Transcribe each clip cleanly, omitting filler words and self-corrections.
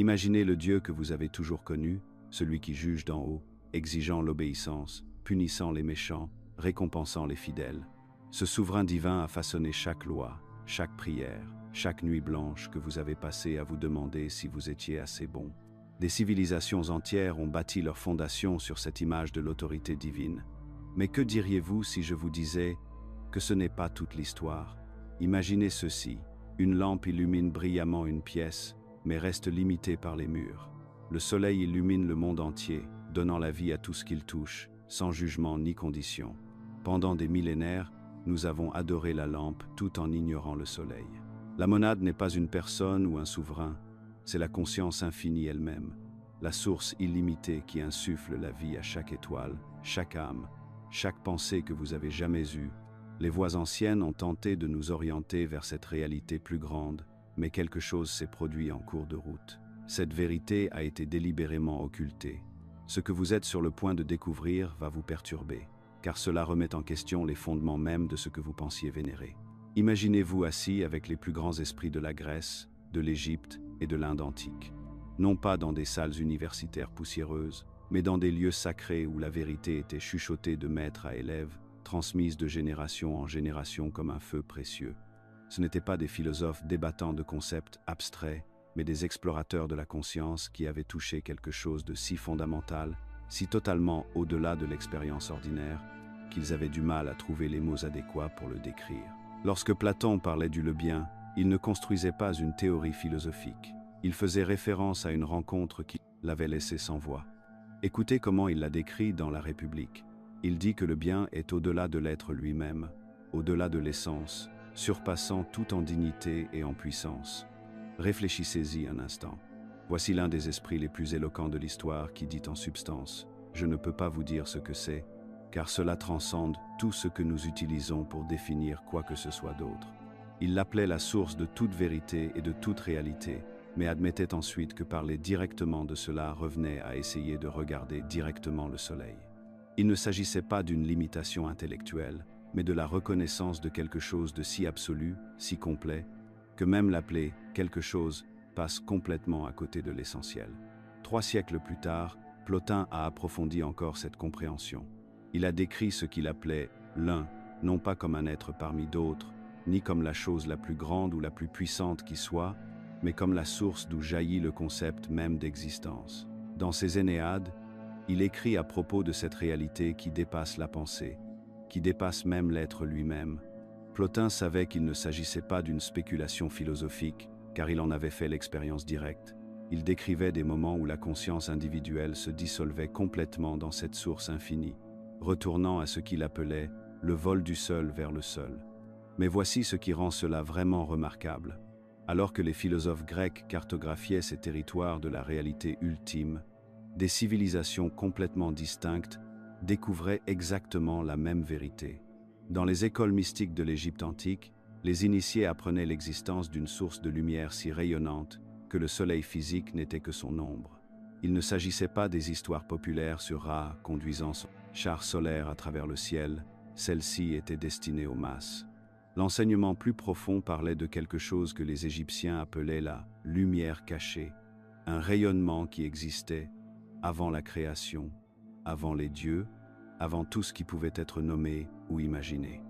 Imaginez le Dieu que vous avez toujours connu, celui qui juge d'en haut, exigeant l'obéissance, punissant les méchants, récompensant les fidèles. Ce souverain divin a façonné chaque loi, chaque prière, chaque nuit blanche que vous avez passée à vous demander si vous étiez assez bon. Des civilisations entières ont bâti leur fondation sur cette image de l'autorité divine. Mais que diriez-vous si je vous disais que ce n'est pas toute l'histoire? Imaginez ceci, une lampe illumine brillamment une pièce, mais reste limitée par les murs. Le soleil illumine le monde entier, donnant la vie à tout ce qu'il touche, sans jugement ni condition. Pendant des millénaires, nous avons adoré la lampe tout en ignorant le soleil. La monade n'est pas une personne ou un souverain, c'est la conscience infinie elle-même, la source illimitée qui insuffle la vie à chaque étoile, chaque âme, chaque pensée que vous avez jamais eue. Les voix anciennes ont tenté de nous orienter vers cette réalité plus grande, mais quelque chose s'est produit en cours de route. Cette vérité a été délibérément occultée. Ce que vous êtes sur le point de découvrir va vous perturber, car cela remet en question les fondements mêmes de ce que vous pensiez vénérer. Imaginez-vous assis avec les plus grands esprits de la Grèce, de l'Égypte et de l'Inde antique. Non pas dans des salles universitaires poussiéreuses, mais dans des lieux sacrés où la vérité était chuchotée de maître à élève, transmise de génération en génération comme un feu précieux. Ce n'étaient pas des philosophes débattant de concepts abstraits, mais des explorateurs de la conscience qui avaient touché quelque chose de si fondamental, si totalement au-delà de l'expérience ordinaire, qu'ils avaient du mal à trouver les mots adéquats pour le décrire. Lorsque Platon parlait du le bien, il ne construisait pas une théorie philosophique. Il faisait référence à une rencontre qui l'avait laissé sans voix. Écoutez comment il l'a décrit dans La République. Il dit que le bien est au-delà de l'être lui-même, au-delà de l'essence, surpassant tout en dignité et en puissance. Réfléchissez-y un instant. Voici l'un des esprits les plus éloquents de l'histoire qui dit en substance « Je ne peux pas vous dire ce que c'est, car cela transcende tout ce que nous utilisons pour définir quoi que ce soit d'autre. » Il l'appelait la source de toute vérité et de toute réalité, mais admettait ensuite que parler directement de cela revenait à essayer de regarder directement le soleil. Il ne s'agissait pas d'une limitation intellectuelle, mais de la reconnaissance de quelque chose de si absolu, si complet, que même l'appeler quelque chose passe complètement à côté de l'essentiel. 3 siècles plus tard, Plotin a approfondi encore cette compréhension. Il a décrit ce qu'il appelait l'un, non pas comme un être parmi d'autres, ni comme la chose la plus grande ou la plus puissante qui soit, mais comme la source d'où jaillit le concept même d'existence. Dans ses Énéades, il écrit à propos de cette réalité qui dépasse la pensée, qui dépasse même l'être lui-même. Plotin savait qu'il ne s'agissait pas d'une spéculation philosophique, car il en avait fait l'expérience directe. Il décrivait des moments où la conscience individuelle se dissolvait complètement dans cette source infinie, retournant à ce qu'il appelait le vol du seul vers le seul. Mais voici ce qui rend cela vraiment remarquable. Alors que les philosophes grecs cartographiaient ces territoires de la réalité ultime, des civilisations complètement distinctes découvraient exactement la même vérité. Dans les écoles mystiques de l'Égypte antique, les initiés apprenaient l'existence d'une source de lumière si rayonnante que le soleil physique n'était que son ombre. Il ne s'agissait pas des histoires populaires sur Ra conduisant son char solaire à travers le ciel, celles-ci étaient destinées aux masses. L'enseignement plus profond parlait de quelque chose que les Égyptiens appelaient la lumière cachée, un rayonnement qui existait avant la création, avant les dieux, avant tout ce qui pouvait être nommé ou imaginé.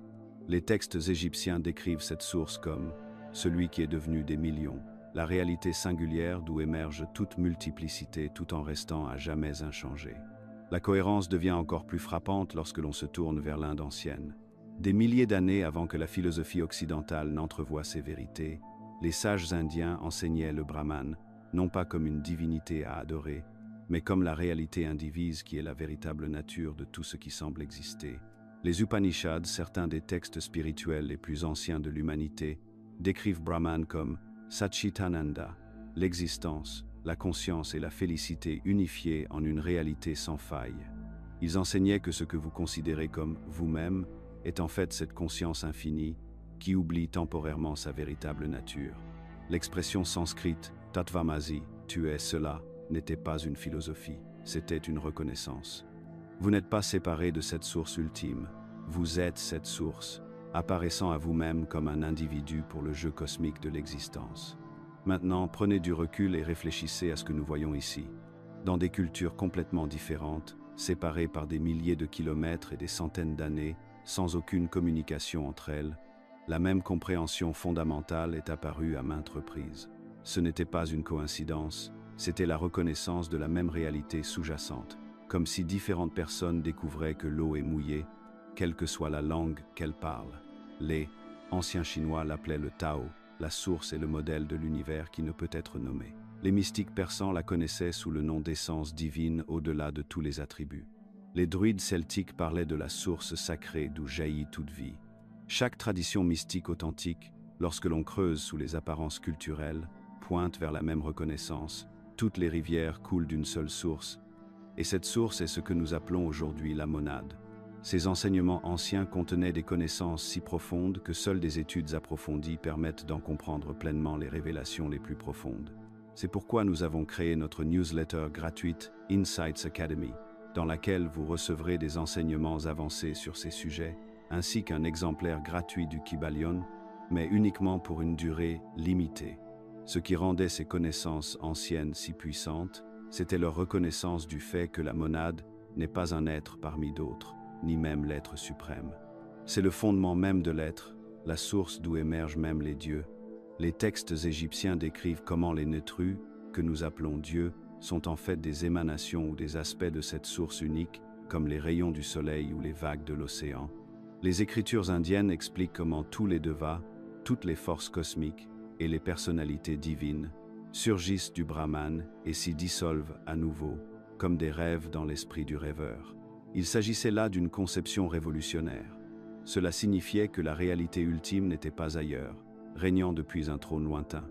Les textes égyptiens décrivent cette source comme « celui qui est devenu des millions », la réalité singulière d'où émerge toute multiplicité tout en restant à jamais inchangée. La cohérence devient encore plus frappante lorsque l'on se tourne vers l'Inde ancienne. Des milliers d'années avant que la philosophie occidentale n'entrevoie ces vérités, les sages indiens enseignaient le Brahman, non pas comme une divinité à adorer, mais comme la réalité indivise qui est la véritable nature de tout ce qui semble exister. Les Upanishads, certains des textes spirituels les plus anciens de l'humanité, décrivent Brahman comme Satchitananda, l'existence, la conscience et la félicité unifiées en une réalité sans faille. Ils enseignaient que ce que vous considérez comme vous-même est en fait cette conscience infinie qui oublie temporairement sa véritable nature. L'expression sanskrite « Tatvamasi », tu es cela, n'était pas une philosophie, c'était une reconnaissance. Vous n'êtes pas séparé de cette source ultime, vous êtes cette source, apparaissant à vous-même comme un individu pour le jeu cosmique de l'existence. Maintenant, prenez du recul et réfléchissez à ce que nous voyons ici. Dans des cultures complètement différentes, séparées par des milliers de kilomètres et des centaines d'années, sans aucune communication entre elles, la même compréhension fondamentale est apparue à maintes reprises. Ce n'était pas une coïncidence, c'était la reconnaissance de la même réalité sous-jacente, comme si différentes personnes découvraient que l'eau est mouillée, quelle que soit la langue qu'elle parle. Les anciens Chinois l'appelaient le Tao, la source et le modèle de l'univers qui ne peut être nommé. Les mystiques persans la connaissaient sous le nom d'essence divine au-delà de tous les attributs. Les druides celtiques parlaient de la source sacrée d'où jaillit toute vie. Chaque tradition mystique authentique, lorsque l'on creuse sous les apparences culturelles, pointe vers la même reconnaissance. Toutes les rivières coulent d'une seule source, et cette source est ce que nous appelons aujourd'hui la monade. Ces enseignements anciens contenaient des connaissances si profondes que seules des études approfondies permettent d'en comprendre pleinement les révélations les plus profondes. C'est pourquoi nous avons créé notre newsletter gratuite Insights Academy, dans laquelle vous recevrez des enseignements avancés sur ces sujets, ainsi qu'un exemplaire gratuit du Kybalion, mais uniquement pour une durée limitée. Ce qui rendait ces connaissances anciennes si puissantes, c'était leur reconnaissance du fait que la monade n'est pas un être parmi d'autres, ni même l'être suprême. C'est le fondement même de l'être, la source d'où émergent même les dieux. Les textes égyptiens décrivent comment les Netrus, que nous appelons dieux, sont en fait des émanations ou des aspects de cette source unique, comme les rayons du soleil ou les vagues de l'océan. Les écritures indiennes expliquent comment tous les devas, toutes les forces cosmiques et les personnalités divines surgissent du Brahman et s'y dissolvent à nouveau, comme des rêves dans l'esprit du rêveur. Il s'agissait là d'une conception révolutionnaire. Cela signifiait que la réalité ultime n'était pas ailleurs, régnant depuis un trône lointain.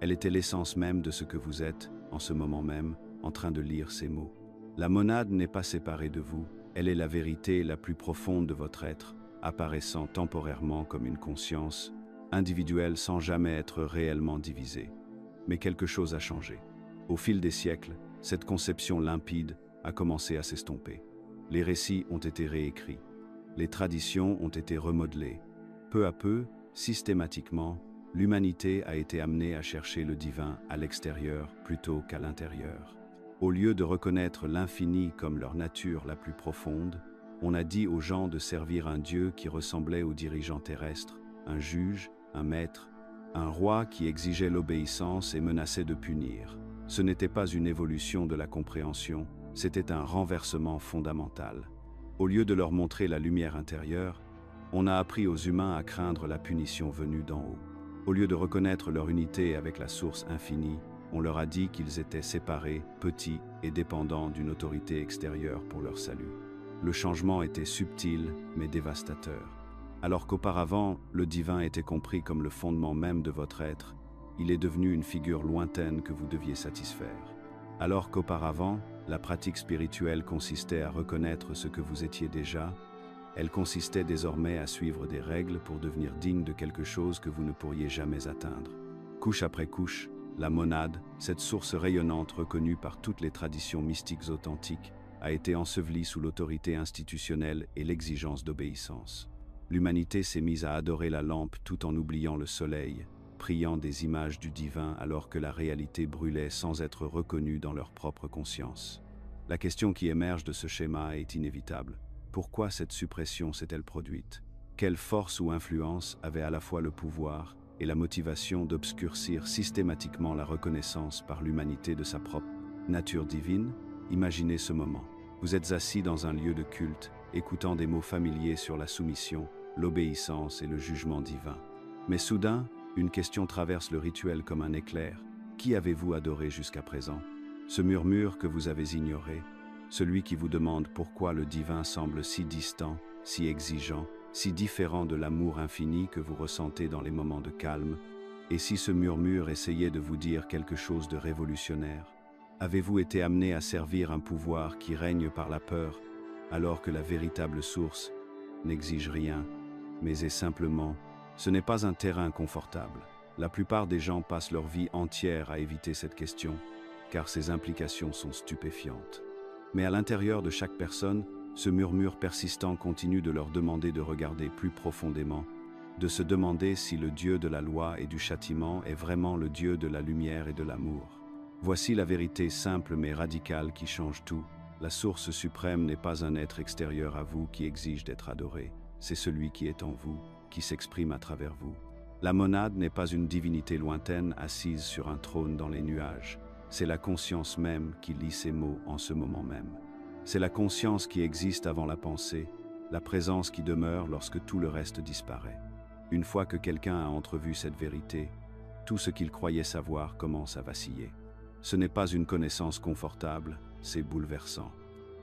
Elle était l'essence même de ce que vous êtes, en ce moment même, en train de lire ces mots. La monade n'est pas séparée de vous, elle est la vérité la plus profonde de votre être, apparaissant temporairement comme une conscience, individuelle sans jamais être réellement divisée. Mais quelque chose a changé. Au fil des siècles, cette conception limpide a commencé à s'estomper. Les récits ont été réécrits. Les traditions ont été remodelées. Peu à peu, systématiquement, l'humanité a été amenée à chercher le divin à l'extérieur plutôt qu'à l'intérieur. Au lieu de reconnaître l'infini comme leur nature la plus profonde, on a dit aux gens de servir un Dieu qui ressemblait aux dirigeants terrestres, un juge, un maître, un roi qui exigeait l'obéissance et menaçait de punir. Ce n'était pas une évolution de la compréhension, c'était un renversement fondamental. Au lieu de leur montrer la lumière intérieure, on a appris aux humains à craindre la punition venue d'en haut. Au lieu de reconnaître leur unité avec la source infinie, on leur a dit qu'ils étaient séparés, petits et dépendants d'une autorité extérieure pour leur salut. Le changement était subtil mais dévastateur. Alors qu'auparavant, le divin était compris comme le fondement même de votre être, il est devenu une figure lointaine que vous deviez satisfaire. Alors qu'auparavant, la pratique spirituelle consistait à reconnaître ce que vous étiez déjà, elle consistait désormais à suivre des règles pour devenir digne de quelque chose que vous ne pourriez jamais atteindre. Couche après couche, la monade, cette source rayonnante reconnue par toutes les traditions mystiques authentiques, a été ensevelie sous l'autorité institutionnelle et l'exigence d'obéissance. L'humanité s'est mise à adorer la lampe tout en oubliant le soleil, priant des images du divin alors que la réalité brûlait sans être reconnue dans leur propre conscience. La question qui émerge de ce schéma est inévitable. Pourquoi cette suppression s'est-elle produite? Quelle force ou influence avait à la fois le pouvoir et la motivation d'obscurcir systématiquement la reconnaissance par l'humanité de sa propre nature divine? Imaginez ce moment. Vous êtes assis dans un lieu de culte, écoutant des mots familiers sur la soumission, l'obéissance et le jugement divin. Mais soudain, une question traverse le rituel comme un éclair. Qui avez-vous adoré jusqu'à présent? Ce murmure que vous avez ignoré, celui qui vous demande pourquoi le divin semble si distant, si exigeant, si différent de l'amour infini que vous ressentez dans les moments de calme, et si ce murmure essayait de vous dire quelque chose de révolutionnaire? Avez-vous été amené à servir un pouvoir qui règne par la peur, alors que la véritable source n'exige rien, mais est simplement, ce n'est pas un terrain confortable. La plupart des gens passent leur vie entière à éviter cette question, car ses implications sont stupéfiantes. Mais à l'intérieur de chaque personne, ce murmure persistant continue de leur demander de regarder plus profondément, de se demander si le Dieu de la loi et du châtiment est vraiment le Dieu de la lumière et de l'amour. Voici la vérité simple mais radicale qui change tout. La source suprême n'est pas un être extérieur à vous qui exige d'être adoré, c'est celui qui est en vous, qui s'exprime à travers vous. La monade n'est pas une divinité lointaine assise sur un trône dans les nuages, c'est la conscience même qui lit ces mots en ce moment même. C'est la conscience qui existe avant la pensée, la présence qui demeure lorsque tout le reste disparaît. Une fois que quelqu'un a entrevu cette vérité, tout ce qu'il croyait savoir commence à vaciller. Ce n'est pas une connaissance confortable, c'est bouleversant.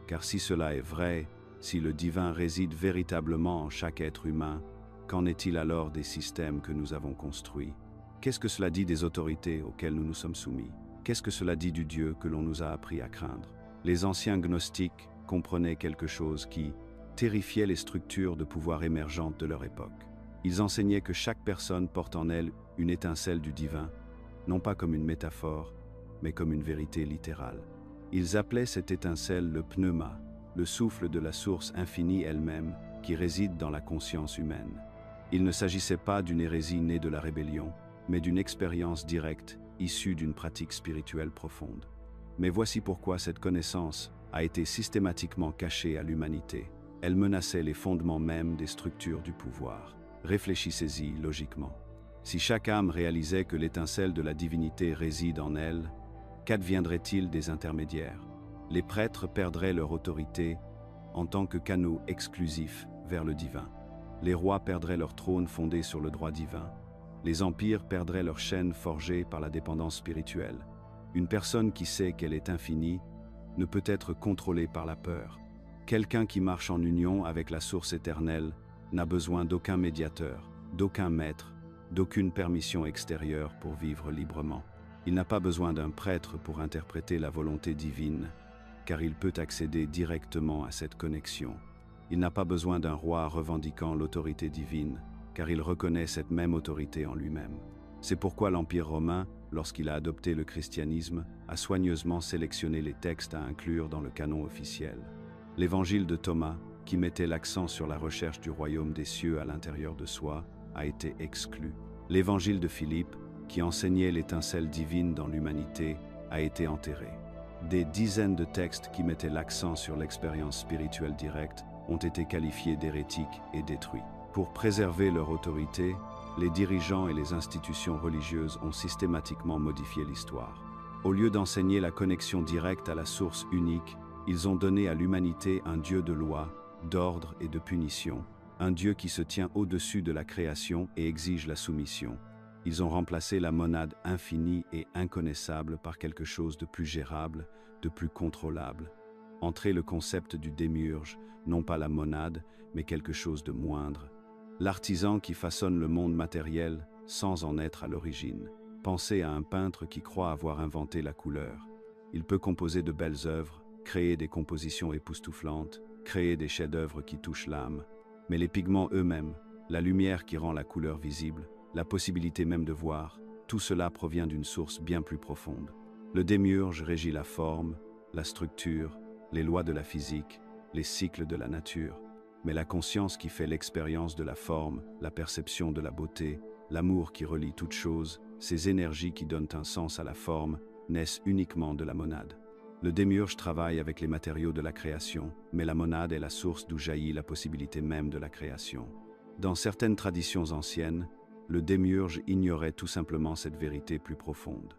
Car si cela est vrai, si le divin réside véritablement en chaque être humain, qu'en est-il alors des systèmes que nous avons construits? Qu'est-ce que cela dit des autorités auxquelles nous nous sommes soumis? Qu'est-ce que cela dit du Dieu que l'on nous a appris à craindre? Les anciens gnostiques comprenaient quelque chose qui terrifiait les structures de pouvoir émergentes de leur époque. Ils enseignaient que chaque personne porte en elle une étincelle du divin, non pas comme une métaphore, mais comme une vérité littérale. Ils appelaient cette étincelle le pneuma, le souffle de la source infinie elle-même qui réside dans la conscience humaine. Il ne s'agissait pas d'une hérésie née de la rébellion, mais d'une expérience directe, issue d'une pratique spirituelle profonde. Mais voici pourquoi cette connaissance a été systématiquement cachée à l'humanité. Elle menaçait les fondements mêmes des structures du pouvoir. Réfléchissez-y logiquement. Si chaque âme réalisait que l'étincelle de la divinité réside en elle, qu'adviendrait-il des intermédiaires? Les prêtres perdraient leur autorité en tant que canaux exclusifs vers le divin. Les rois perdraient leur trône fondé sur le droit divin. Les empires perdraient leur chaîne forgée par la dépendance spirituelle. Une personne qui sait qu'elle est infinie ne peut être contrôlée par la peur. Quelqu'un qui marche en union avec la source éternelle n'a besoin d'aucun médiateur, d'aucun maître, d'aucune permission extérieure pour vivre librement. Il n'a pas besoin d'un prêtre pour interpréter la volonté divine, car il peut accéder directement à cette connexion. Il n'a pas besoin d'un roi revendiquant l'autorité divine, car il reconnaît cette même autorité en lui-même. C'est pourquoi l'Empire romain, lorsqu'il a adopté le christianisme, a soigneusement sélectionné les textes à inclure dans le canon officiel. L'évangile de Thomas, qui mettait l'accent sur la recherche du royaume des cieux à l'intérieur de soi, a été exclu. L'évangile de Philippe, qui enseignait l'étincelle divine dans l'humanité, a été enterré. Des dizaines de textes qui mettaient l'accent sur l'expérience spirituelle directe ont été qualifiés d'hérétiques et détruits. Pour préserver leur autorité, les dirigeants et les institutions religieuses ont systématiquement modifié l'histoire. Au lieu d'enseigner la connexion directe à la source unique, ils ont donné à l'humanité un Dieu de loi, d'ordre et de punition, un Dieu qui se tient au-dessus de la création et exige la soumission. Ils ont remplacé la monade infinie et inconnaissable par quelque chose de plus gérable, de plus contrôlable. Entré le concept du démiurge, non pas la monade, mais quelque chose de moindre. L'artisan qui façonne le monde matériel sans en être à l'origine. Pensez à un peintre qui croit avoir inventé la couleur. Il peut composer de belles œuvres, créer des compositions époustouflantes, créer des chefs-d'œuvre qui touchent l'âme. Mais les pigments eux-mêmes, la lumière qui rend la couleur visible, la possibilité même de voir, tout cela provient d'une source bien plus profonde. Le démiurge régit la forme, la structure, les lois de la physique, les cycles de la nature. Mais la conscience qui fait l'expérience de la forme, la perception de la beauté, l'amour qui relie toutes choses, ces énergies qui donnent un sens à la forme, naissent uniquement de la monade. Le démiurge travaille avec les matériaux de la création, mais la monade est la source d'où jaillit la possibilité même de la création. Dans certaines traditions anciennes, le démiurge ignorait tout simplement cette vérité plus profonde.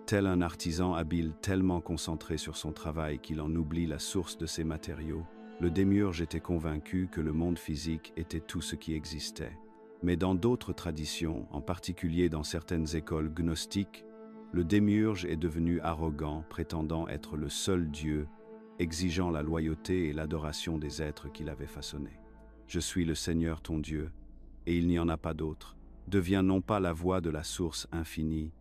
Tel un artisan habile tellement concentré sur son travail qu'il en oublie la source de ses matériaux, le démiurge était convaincu que le monde physique était tout ce qui existait. Mais dans d'autres traditions, en particulier dans certaines écoles gnostiques, le démiurge est devenu arrogant, prétendant être le seul Dieu, exigeant la loyauté et l'adoration des êtres qu'il avait façonnés. « Je suis le Seigneur ton Dieu, et il n'y en a pas d'autre » devient non pas la voix de la source infinie,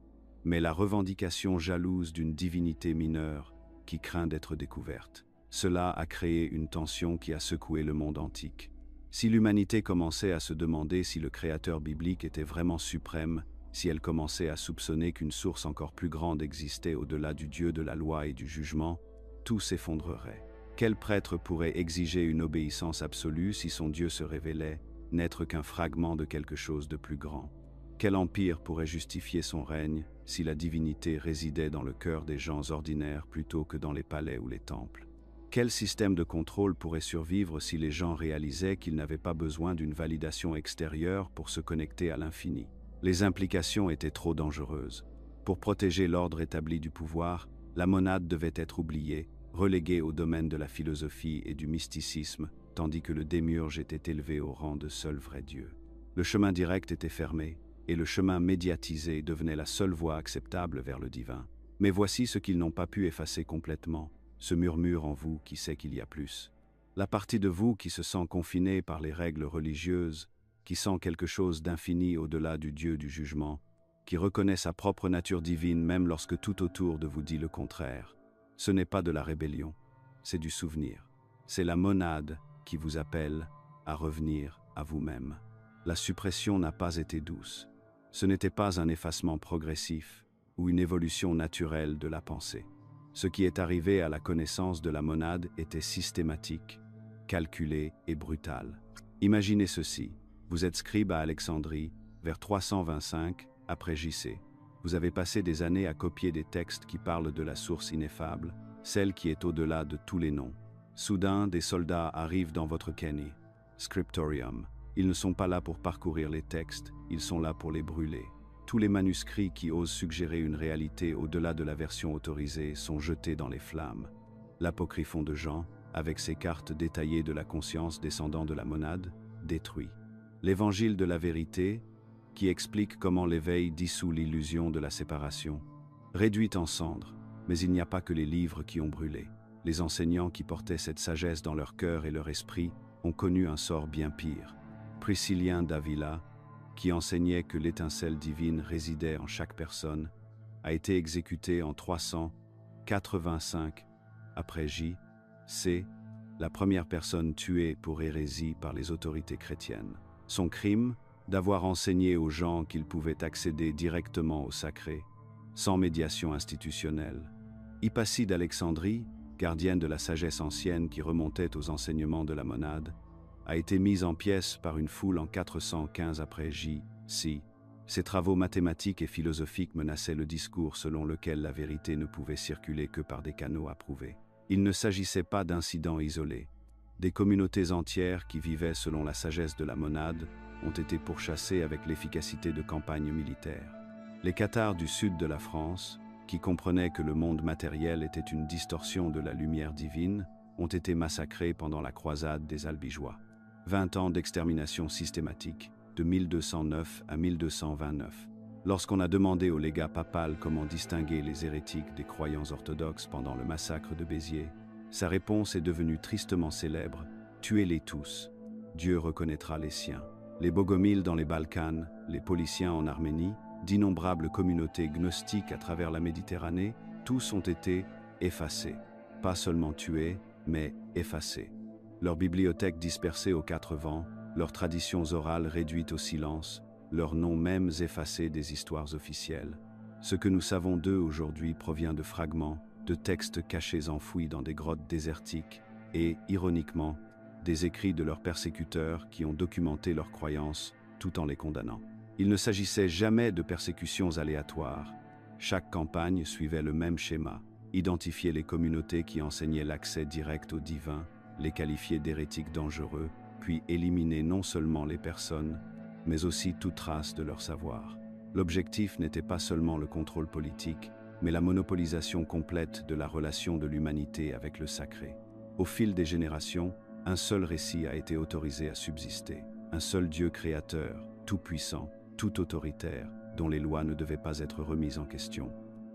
mais la revendication jalouse d'une divinité mineure qui craint d'être découverte. Cela a créé une tension qui a secoué le monde antique. Si l'humanité commençait à se demander si le Créateur biblique était vraiment suprême, si elle commençait à soupçonner qu'une source encore plus grande existait au-delà du Dieu de la loi et du jugement, tout s'effondrerait. Quel prêtre pourrait exiger une obéissance absolue si son Dieu se révélait, n'être qu'un fragment de quelque chose de plus grand. Quel empire pourrait justifier son règne si la divinité résidait dans le cœur des gens ordinaires plutôt que dans les palais ou les temples? Quel système de contrôle pourrait survivre si les gens réalisaient qu'ils n'avaient pas besoin d'une validation extérieure pour se connecter à l'infini? Les implications étaient trop dangereuses. Pour protéger l'ordre établi du pouvoir, la monade devait être oubliée, reléguée au domaine de la philosophie et du mysticisme, tandis que le démiurge était élevé au rang de seul vrai Dieu. Le chemin direct était fermé, et le chemin médiatisé devenait la seule voie acceptable vers le divin. Mais voici ce qu'ils n'ont pas pu effacer complètement, ce murmure en vous qui sait qu'il y a plus. La partie de vous qui se sent confinée par les règles religieuses, qui sent quelque chose d'infini au-delà du Dieu du jugement, qui reconnaît sa propre nature divine même lorsque tout autour de vous dit le contraire. Ce n'est pas de la rébellion, c'est du souvenir. C'est la monade qui vous appelle à revenir à vous-même. La suppression n'a pas été douce. Ce n'était pas un effacement progressif ou une évolution naturelle de la pensée. Ce qui est arrivé à la connaissance de la monade était systématique, calculé et brutal. Imaginez ceci, vous êtes scribe à Alexandrie, vers 325 après J.C. Vous avez passé des années à copier des textes qui parlent de la source ineffable, celle qui est au-delà de tous les noms. Soudain, des soldats arrivent dans votre Kenny, Scriptorium. Ils ne sont pas là pour parcourir les textes, ils sont là pour les brûler. Tous les manuscrits qui osent suggérer une réalité au-delà de la version autorisée sont jetés dans les flammes. L'apocryphon de Jean, avec ses cartes détaillées de la conscience descendant de la monade, détruit. L'évangile de la vérité, qui explique comment l'éveil dissout l'illusion de la séparation, réduit en cendres, mais il n'y a pas que les livres qui ont brûlé. Les enseignants qui portaient cette sagesse dans leur cœur et leur esprit ont connu un sort bien pire. Priscillien d'Avila, qui enseignait que l'étincelle divine résidait en chaque personne, a été exécuté en 385 après J.C., la première personne tuée pour hérésie par les autorités chrétiennes. Son crime, d'avoir enseigné aux gens qu'ils pouvaient accéder directement au sacré, sans médiation institutionnelle. Hippatie d'Alexandrie, gardienne de la sagesse ancienne qui remontait aux enseignements de la monade, a été mise en pièces par une foule en 415 après J.C. Ses travaux mathématiques et philosophiques menaçaient le discours selon lequel la vérité ne pouvait circuler que par des canaux approuvés. Il ne s'agissait pas d'incidents isolés. Des communautés entières qui vivaient selon la sagesse de la monade ont été pourchassées avec l'efficacité de campagnes militaires. Les cathares du sud de la France, qui comprenaient que le monde matériel était une distorsion de la lumière divine, ont été massacrés pendant la croisade des Albigeois. 20 ans d'extermination systématique, de 1209 à 1229. Lorsqu'on a demandé au légat papal comment distinguer les hérétiques des croyants orthodoxes pendant le massacre de Béziers, sa réponse est devenue tristement célèbre: tuez-les tous, Dieu reconnaîtra les siens. Les Bogomiles dans les Balkans, les Pauliciens en Arménie, d'innombrables communautés gnostiques à travers la Méditerranée, tous ont été effacés. Pas seulement tués, mais effacés. Leurs bibliothèques dispersées aux quatre vents, leurs traditions orales réduites au silence, leurs noms mêmes effacés des histoires officielles. Ce que nous savons d'eux aujourd'hui provient de fragments, de textes cachés enfouis dans des grottes désertiques et, ironiquement, des écrits de leurs persécuteurs qui ont documenté leurs croyances tout en les condamnant. Il ne s'agissait jamais de persécutions aléatoires. Chaque campagne suivait le même schéma: identifier les communautés qui enseignaient l'accès direct au divin, les qualifier d'hérétiques dangereux, puis éliminer non seulement les personnes, mais aussi toute trace de leur savoir. L'objectif n'était pas seulement le contrôle politique, mais la monopolisation complète de la relation de l'humanité avec le sacré. Au fil des générations, un seul récit a été autorisé à subsister, un seul Dieu créateur, tout-puissant, tout autoritaire, dont les lois ne devaient pas être remises en question.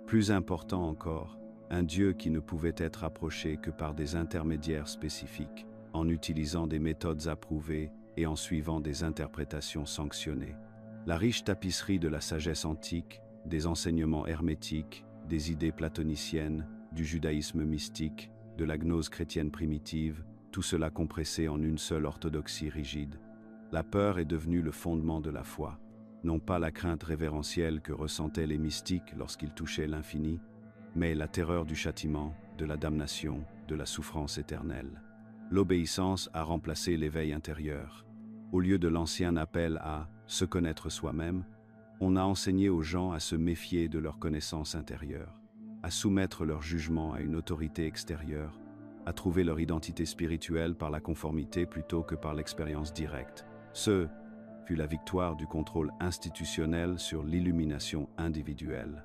Plus important encore, un Dieu qui ne pouvait être approché que par des intermédiaires spécifiques, en utilisant des méthodes approuvées et en suivant des interprétations sanctionnées. La riche tapisserie de la sagesse antique, des enseignements hermétiques, des idées platoniciennes, du judaïsme mystique, de la gnose chrétienne primitive, tout cela compressé en une seule orthodoxie rigide. La peur est devenue le fondement de la foi, non pas la crainte révérentielle que ressentaient les mystiques lorsqu'ils touchaient l'infini, mais la terreur du châtiment, de la damnation, de la souffrance éternelle. L'obéissance a remplacé l'éveil intérieur. Au lieu de l'ancien appel à se connaître soi-même, on a enseigné aux gens à se méfier de leur connaissance intérieure, à soumettre leur jugement à une autorité extérieure, à trouver leur identité spirituelle par la conformité plutôt que par l'expérience directe. Ce fut la victoire du contrôle institutionnel sur l'illumination individuelle.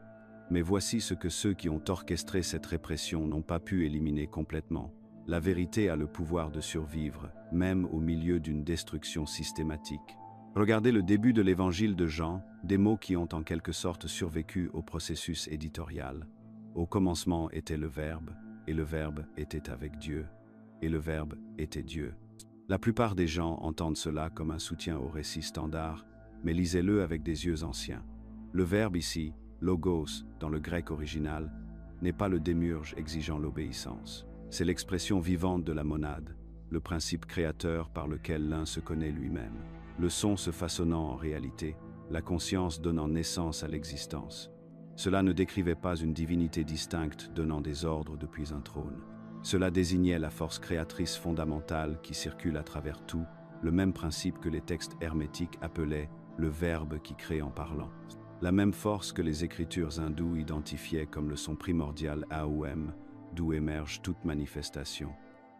Mais voici ce que ceux qui ont orchestré cette répression n'ont pas pu éliminer complètement. La vérité a le pouvoir de survivre, même au milieu d'une destruction systématique. Regardez le début de l'évangile de Jean, des mots qui ont en quelque sorte survécu au processus éditorial. Au commencement était le Verbe, et le Verbe était avec Dieu, et le Verbe était Dieu. La plupart des gens entendent cela comme un soutien au récit standard, mais lisez-le avec des yeux anciens. Le verbe ici, logos, dans le grec original, n'est pas le démiurge exigeant l'obéissance. C'est l'expression vivante de la monade, le principe créateur par lequel l'un se connaît lui-même. Le son se façonnant en réalité, la conscience donnant naissance à l'existence. Cela ne décrivait pas une divinité distincte donnant des ordres depuis un trône. Cela désignait la force créatrice fondamentale qui circule à travers tout, le même principe que les textes hermétiques appelaient le verbe qui crée en parlant. La même force que les écritures hindoues identifiaient comme le son primordial Aum, d'où émerge toute manifestation.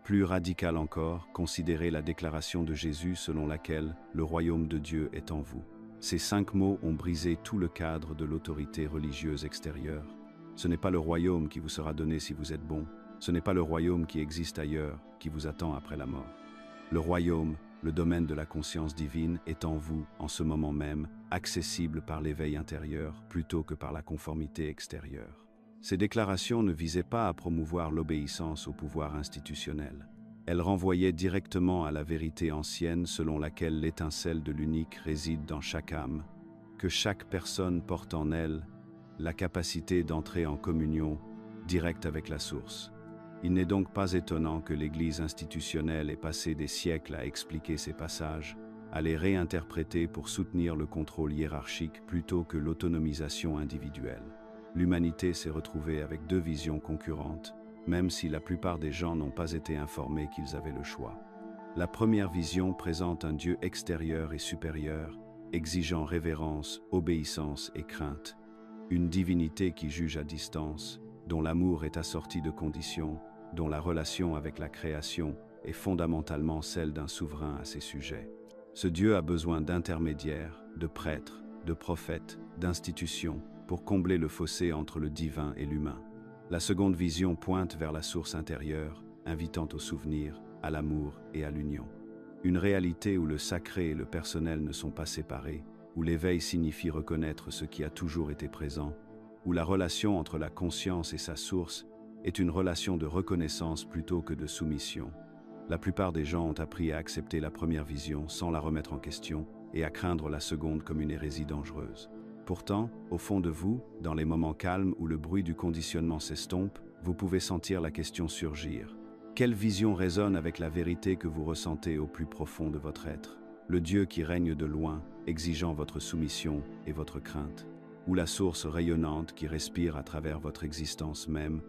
Plus radical encore, considérez la déclaration de Jésus selon laquelle le royaume de Dieu est en vous. Ces 5 mots ont brisé tout le cadre de l'autorité religieuse extérieure. Ce n'est pas le royaume qui vous sera donné si vous êtes bon. Ce n'est pas le royaume qui existe ailleurs, qui vous attend après la mort. Le royaume, le domaine de la conscience divine, est en vous, en ce moment même, accessible par l'éveil intérieur plutôt que par la conformité extérieure. Ces déclarations ne visaient pas à promouvoir l'obéissance au pouvoir institutionnel. Elles renvoyaient directement à la vérité ancienne selon laquelle l'étincelle de l'unique réside dans chaque âme, que chaque personne porte en elle la capacité d'entrer en communion directe avec la source. Il n'est donc pas étonnant que l'Église institutionnelle ait passé des siècles à expliquer ces passages, à les réinterpréter pour soutenir le contrôle hiérarchique plutôt que l'autonomisation individuelle. L'humanité s'est retrouvée avec 2 visions concurrentes, même si la plupart des gens n'ont pas été informés qu'ils avaient le choix. La première vision présente un Dieu extérieur et supérieur, exigeant révérence, obéissance et crainte. Une divinité qui juge à distance, dont l'amour est assorti de conditions, dont la relation avec la création est fondamentalement celle d'un souverain à ses sujets. Ce Dieu a besoin d'intermédiaires, de prêtres, de prophètes, d'institutions, pour combler le fossé entre le divin et l'humain. La seconde vision pointe vers la source intérieure, invitant au souvenir, à l'amour et à l'union. Une réalité où le sacré et le personnel ne sont pas séparés, où l'éveil signifie reconnaître ce qui a toujours été présent, où la relation entre la conscience et sa source est une relation de reconnaissance plutôt que de soumission. La plupart des gens ont appris à accepter la première vision sans la remettre en question et à craindre la seconde comme une hérésie dangereuse. Pourtant, au fond de vous, dans les moments calmes où le bruit du conditionnement s'estompe, vous pouvez sentir la question surgir. Quelle vision résonne avec la vérité que vous ressentez au plus profond de votre être? Le Dieu qui règne de loin, exigeant votre soumission et votre crainte? Ou la source rayonnante qui respire à travers votre existence même,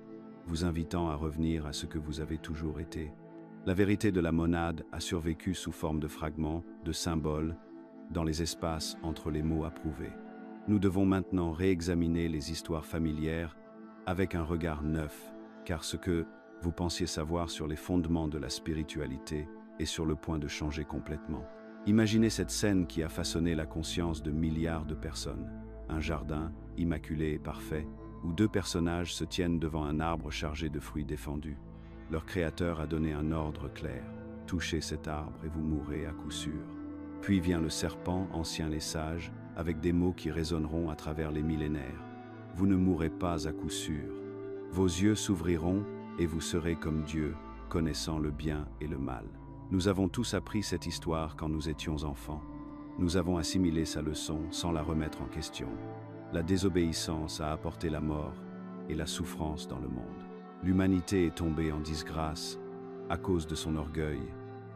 vous invitant à revenir à ce que vous avez toujours été? La vérité de la monade a survécu sous forme de fragments, de symboles, dans les espaces entre les mots approuvés. Nous devons maintenant réexaminer les histoires familières avec un regard neuf, car ce que vous pensiez savoir sur les fondements de la spiritualité est sur le point de changer complètement. Imaginez cette scène qui a façonné la conscience de milliards de personnes. Un jardin, immaculé et parfait, où 2 personnages se tiennent devant un arbre chargé de fruits défendus. Leur créateur a donné un ordre clair. Touchez cet arbre et vous mourrez à coup sûr. Puis vient le serpent, ancien les sages, avec des mots qui résonneront à travers les millénaires. Vous ne mourrez pas à coup sûr. Vos yeux s'ouvriront et vous serez comme Dieu, connaissant le bien et le mal. Nous avons tous appris cette histoire quand nous étions enfants. Nous avons assimilé sa leçon sans la remettre en question. La désobéissance a apporté la mort et la souffrance dans le monde. L'humanité est tombée en disgrâce à cause de son orgueil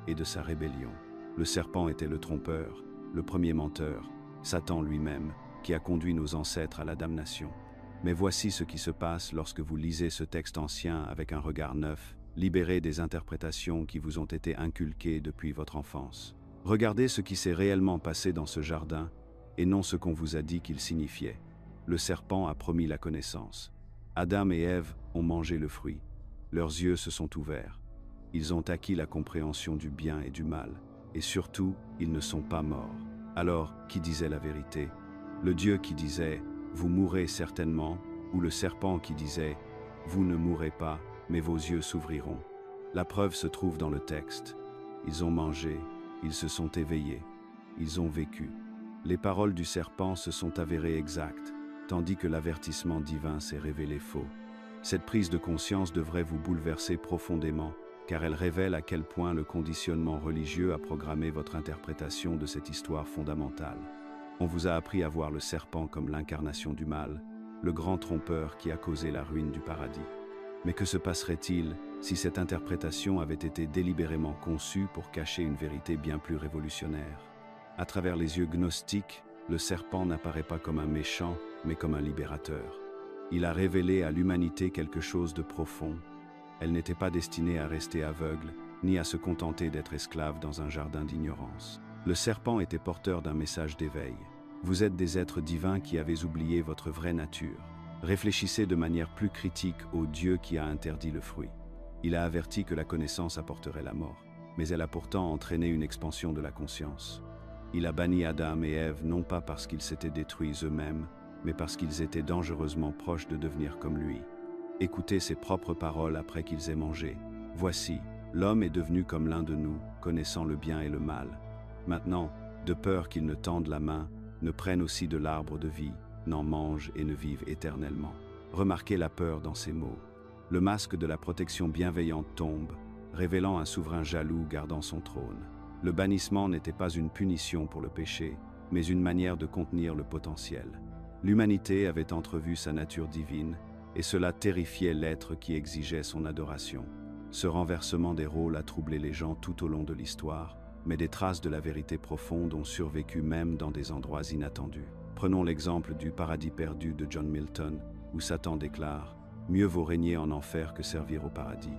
et de sa rébellion. Le serpent était le trompeur, le premier menteur, Satan lui-même, qui a conduit nos ancêtres à la damnation. Mais voici ce qui se passe lorsque vous lisez ce texte ancien avec un regard neuf, libéré des interprétations qui vous ont été inculquées depuis votre enfance. Regardez ce qui s'est réellement passé dans ce jardin, et non ce qu'on vous a dit qu'il signifiait. Le serpent a promis la connaissance. Adam et Ève ont mangé le fruit. Leurs yeux se sont ouverts. Ils ont acquis la compréhension du bien et du mal. Et surtout, ils ne sont pas morts. Alors, qui disait la vérité? Le Dieu qui disait « Vous mourrez certainement » ou le serpent qui disait « Vous ne mourrez pas, mais vos yeux s'ouvriront ». La preuve se trouve dans le texte. Ils ont mangé, ils se sont éveillés, ils ont vécu. Les paroles du serpent se sont avérées exactes, tandis que l'avertissement divin s'est révélé faux. Cette prise de conscience devrait vous bouleverser profondément, car elle révèle à quel point le conditionnement religieux a programmé votre interprétation de cette histoire fondamentale. On vous a appris à voir le serpent comme l'incarnation du mal, le grand trompeur qui a causé la ruine du paradis. Mais que se passerait-il si cette interprétation avait été délibérément conçue pour cacher une vérité bien plus révolutionnaire? À travers les yeux gnostiques, le serpent n'apparaît pas comme un méchant, mais comme un libérateur. Il a révélé à l'humanité quelque chose de profond. Elle n'était pas destinée à rester aveugle, ni à se contenter d'être esclave dans un jardin d'ignorance. Le serpent était porteur d'un message d'éveil. Vous êtes des êtres divins qui avez oublié votre vraie nature. Réfléchissez de manière plus critique au Dieu qui a interdit le fruit. Il a averti que la connaissance apporterait la mort, mais elle a pourtant entraîné une expansion de la conscience. Il a banni Adam et Ève non pas parce qu'ils s'étaient détruits eux-mêmes, mais parce qu'ils étaient dangereusement proches de devenir comme lui. Écoutez ses propres paroles après qu'ils aient mangé. « Voici, l'homme est devenu comme l'un de nous, connaissant le bien et le mal. Maintenant, de peur qu'ils ne tendent la main, ne prennent aussi de l'arbre de vie, n'en mangent et ne vivent éternellement. » Remarquez la peur dans ces mots. Le masque de la protection bienveillante tombe, révélant un souverain jaloux gardant son trône. Le bannissement n'était pas une punition pour le péché, mais une manière de contenir le potentiel. L'humanité avait entrevu sa nature divine, et cela terrifiait l'être qui exigeait son adoration. Ce renversement des rôles a troublé les gens tout au long de l'histoire, mais des traces de la vérité profonde ont survécu même dans des endroits inattendus. Prenons l'exemple du Paradis perdu de John Milton, où Satan déclare « Mieux vaut régner en enfer que servir au paradis ».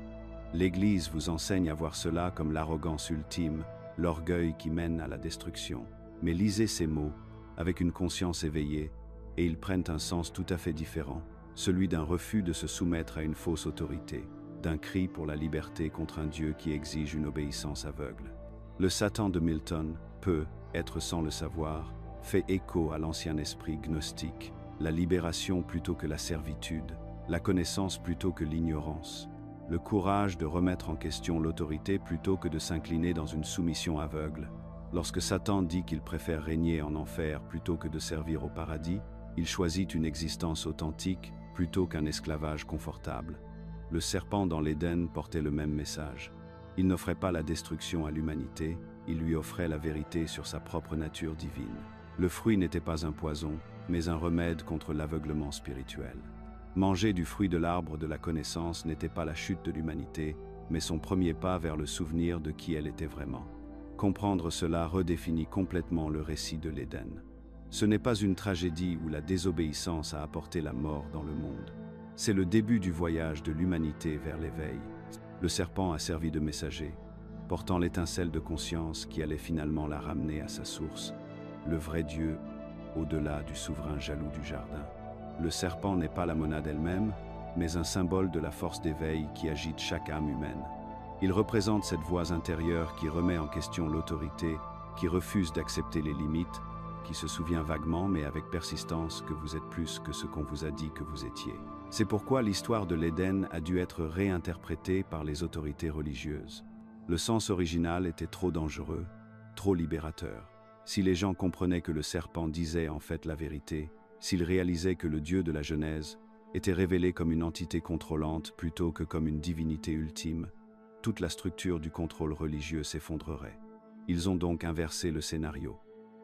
L'Église vous enseigne à voir cela comme l'arrogance ultime, l'orgueil qui mène à la destruction. Mais lisez ces mots, avec une conscience éveillée, et ils prennent un sens tout à fait différent, celui d'un refus de se soumettre à une fausse autorité, d'un cri pour la liberté contre un Dieu qui exige une obéissance aveugle. Le Satan de Milton peut, être sans le savoir, fait écho à l'ancien esprit gnostique, la libération plutôt que la servitude, la connaissance plutôt que l'ignorance, le courage de remettre en question l'autorité plutôt que de s'incliner dans une soumission aveugle. Lorsque Satan dit qu'il préfère régner en enfer plutôt que de servir au paradis, il choisit une existence authentique plutôt qu'un esclavage confortable. Le serpent dans l'Éden portait le même message. Il n'offrait pas la destruction à l'humanité, il lui offrait la vérité sur sa propre nature divine. Le fruit n'était pas un poison, mais un remède contre l'aveuglement spirituel. Manger du fruit de l'arbre de la connaissance n'était pas la chute de l'humanité, mais son premier pas vers le souvenir de qui elle était vraiment. Comprendre cela redéfinit complètement le récit de l'Éden. Ce n'est pas une tragédie où la désobéissance a apporté la mort dans le monde. C'est le début du voyage de l'humanité vers l'éveil. Le serpent a servi de messager, portant l'étincelle de conscience qui allait finalement la ramener à sa source, le vrai Dieu, au-delà du souverain jaloux du jardin. Le serpent n'est pas la monade elle-même, mais un symbole de la force d'éveil qui agite chaque âme humaine. Il représente cette voix intérieure qui remet en question l'autorité, qui refuse d'accepter les limites, qui se souvient vaguement mais avec persistance que vous êtes plus que ce qu'on vous a dit que vous étiez. C'est pourquoi l'histoire de l'Éden a dû être réinterprétée par les autorités religieuses. Le sens original était trop dangereux, trop libérateur. Si les gens comprenaient que le serpent disait en fait la vérité, s'ils réalisaient que le Dieu de la Genèse était révélé comme une entité contrôlante plutôt que comme une divinité ultime, toute la structure du contrôle religieux s'effondrerait. Ils ont donc inversé le scénario.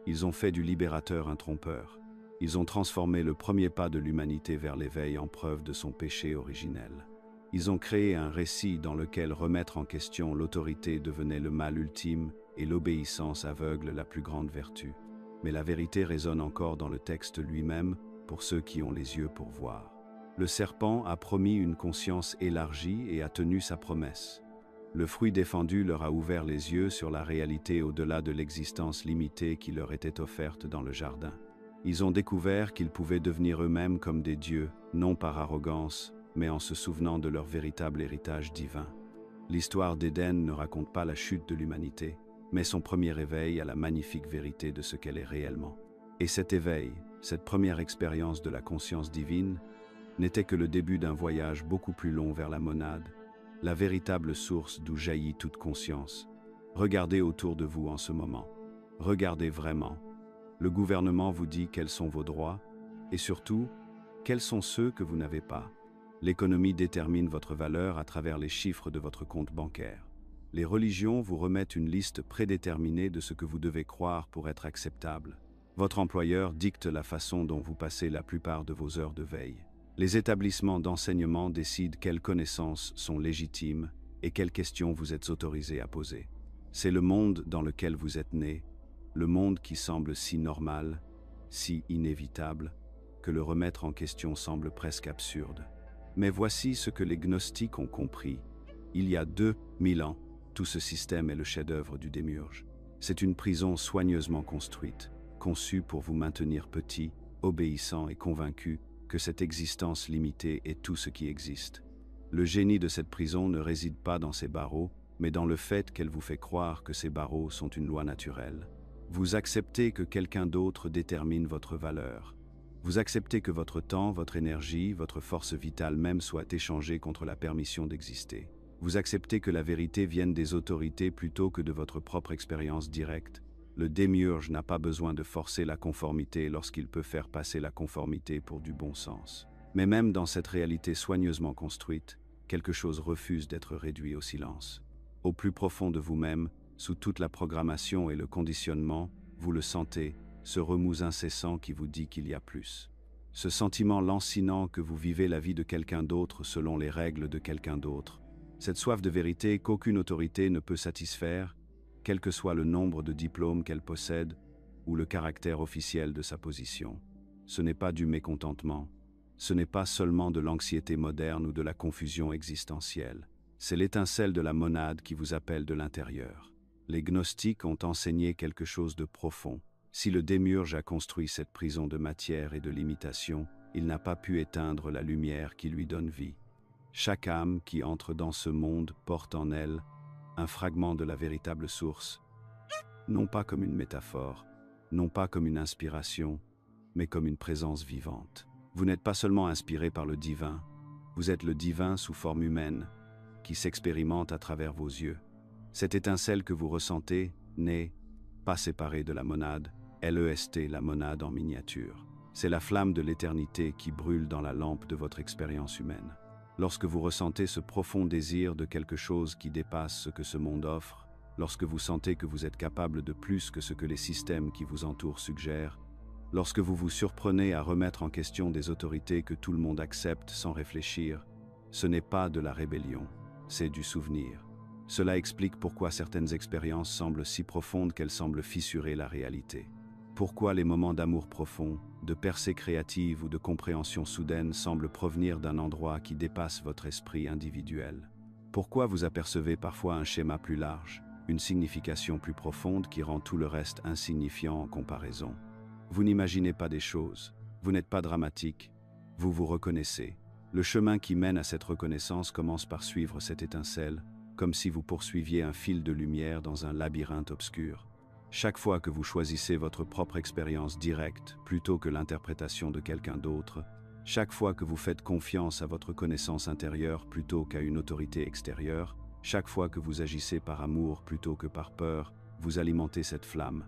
Ils ont fait du libérateur un trompeur. Ils ont transformé le premier pas de l'humanité vers l'éveil en preuve de son péché originel. Ils ont créé un récit dans lequel remettre en question l'autorité devenait le mal ultime et l'obéissance aveugle la plus grande vertu. Mais la vérité résonne encore dans le texte lui-même pour ceux qui ont les yeux pour voir. Le serpent a promis une conscience élargie et a tenu sa promesse. Le fruit défendu leur a ouvert les yeux sur la réalité au-delà de l'existence limitée qui leur était offerte dans le jardin. Ils ont découvert qu'ils pouvaient devenir eux-mêmes comme des dieux, non par arrogance, mais en se souvenant de leur véritable héritage divin. L'histoire d'Éden ne raconte pas la chute de l'humanité, mais son premier éveil à la magnifique vérité de ce qu'elle est réellement. Et cet éveil, cette première expérience de la conscience divine, n'était que le début d'un voyage beaucoup plus long vers la monade, la véritable source d'où jaillit toute conscience. Regardez autour de vous en ce moment. Regardez vraiment. Le gouvernement vous dit quels sont vos droits, et surtout, quels sont ceux que vous n'avez pas. L'économie détermine votre valeur à travers les chiffres de votre compte bancaire. Les religions vous remettent une liste prédéterminée de ce que vous devez croire pour être acceptable. Votre employeur dicte la façon dont vous passez la plupart de vos heures de veille. Les établissements d'enseignement décident quelles connaissances sont légitimes et quelles questions vous êtes autorisé à poser. C'est le monde dans lequel vous êtes né, le monde qui semble si normal, si inévitable, que le remettre en question semble presque absurde. Mais voici ce que les gnostiques ont compris. Il y a 2000 ans, tout ce système est le chef-d'œuvre du démiurge. C'est une prison soigneusement construite, conçue pour vous maintenir petit, obéissant et convaincu que cette existence limitée est tout ce qui existe. Le génie de cette prison ne réside pas dans ses barreaux, mais dans le fait qu'elle vous fait croire que ces barreaux sont une loi naturelle. Vous acceptez que quelqu'un d'autre détermine votre valeur. Vous acceptez que votre temps, votre énergie, votre force vitale même soient échangés contre la permission d'exister. Vous acceptez que la vérité vienne des autorités plutôt que de votre propre expérience directe. Le démiurge n'a pas besoin de forcer la conformité lorsqu'il peut faire passer la conformité pour du bon sens. Mais même dans cette réalité soigneusement construite, quelque chose refuse d'être réduit au silence. Au plus profond de vous-même, sous toute la programmation et le conditionnement, vous le sentez, ce remous incessant qui vous dit qu'il y a plus. Ce sentiment lancinant que vous vivez la vie de quelqu'un d'autre selon les règles de quelqu'un d'autre. Cette soif de vérité qu'aucune autorité ne peut satisfaire, quel que soit le nombre de diplômes qu'elle possède ou le caractère officiel de sa position. Ce n'est pas du mécontentement, ce n'est pas seulement de l'anxiété moderne ou de la confusion existentielle. C'est l'étincelle de la monade qui vous appelle de l'intérieur. Les gnostiques ont enseigné quelque chose de profond. Si le démiurge a construit cette prison de matière et de limitation, il n'a pas pu éteindre la lumière qui lui donne vie. Chaque âme qui entre dans ce monde porte en elle un fragment de la véritable source, non pas comme une métaphore, non pas comme une inspiration, mais comme une présence vivante. Vous n'êtes pas seulement inspiré par le divin, vous êtes le divin sous forme humaine, qui s'expérimente à travers vos yeux. Cette étincelle que vous ressentez n'est pas séparée de la monade, LEST, la monade en miniature. C'est la flamme de l'éternité qui brûle dans la lampe de votre expérience humaine. Lorsque vous ressentez ce profond désir de quelque chose qui dépasse ce que ce monde offre, lorsque vous sentez que vous êtes capable de plus que ce que les systèmes qui vous entourent suggèrent, lorsque vous vous surprenez à remettre en question des autorités que tout le monde accepte sans réfléchir, ce n'est pas de la rébellion, c'est du souvenir. Cela explique pourquoi certaines expériences semblent si profondes qu'elles semblent fissurer la réalité. Pourquoi les moments d'amour profond, de percée créative ou de compréhension soudaine semblent provenir d'un endroit qui dépasse votre esprit individuel. Pourquoi vous apercevez parfois un schéma plus large, une signification plus profonde qui rend tout le reste insignifiant en comparaison. Vous n'imaginez pas des choses, vous n'êtes pas dramatique, vous vous reconnaissez. Le chemin qui mène à cette reconnaissance commence par suivre cette étincelle, comme si vous poursuiviez un fil de lumière dans un labyrinthe obscur. Chaque fois que vous choisissez votre propre expérience directe plutôt que l'interprétation de quelqu'un d'autre, chaque fois que vous faites confiance à votre connaissance intérieure plutôt qu'à une autorité extérieure, chaque fois que vous agissez par amour plutôt que par peur, vous alimentez cette flamme.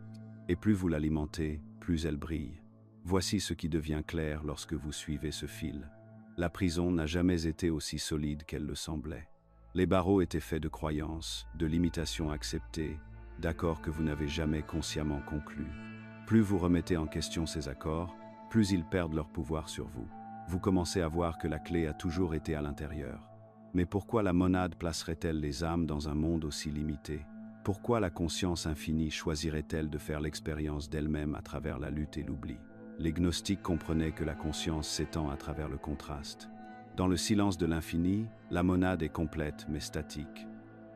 Et plus vous l'alimentez, plus elle brille. Voici ce qui devient clair lorsque vous suivez ce fil. La prison n'a jamais été aussi solide qu'elle le semblait. Les barreaux étaient faits de croyances, de limitations acceptées, d'accords que vous n'avez jamais consciemment conclus. Plus vous remettez en question ces accords, plus ils perdent leur pouvoir sur vous. Vous commencez à voir que la clé a toujours été à l'intérieur. Mais pourquoi la monade placerait-elle les âmes dans un monde aussi limité? Pourquoi la conscience infinie choisirait-elle de faire l'expérience d'elle-même à travers la lutte et l'oubli? Les gnostiques comprenaient que la conscience s'étend à travers le contraste. Dans le silence de l'infini, la monade est complète mais statique.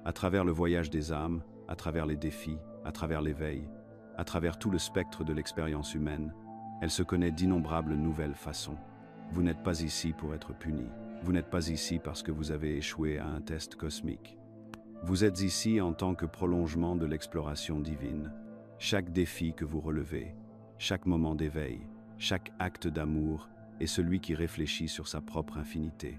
À travers le voyage des âmes, à travers les défis, à travers l'éveil, à travers tout le spectre de l'expérience humaine, elle se connaît d'innombrables nouvelles façons. Vous n'êtes pas ici pour être puni. Vous n'êtes pas ici parce que vous avez échoué à un test cosmique. Vous êtes ici en tant que prolongement de l'exploration divine. Chaque défi que vous relevez, chaque moment d'éveil, chaque acte d'amour est celui qui réfléchit sur sa propre infinité.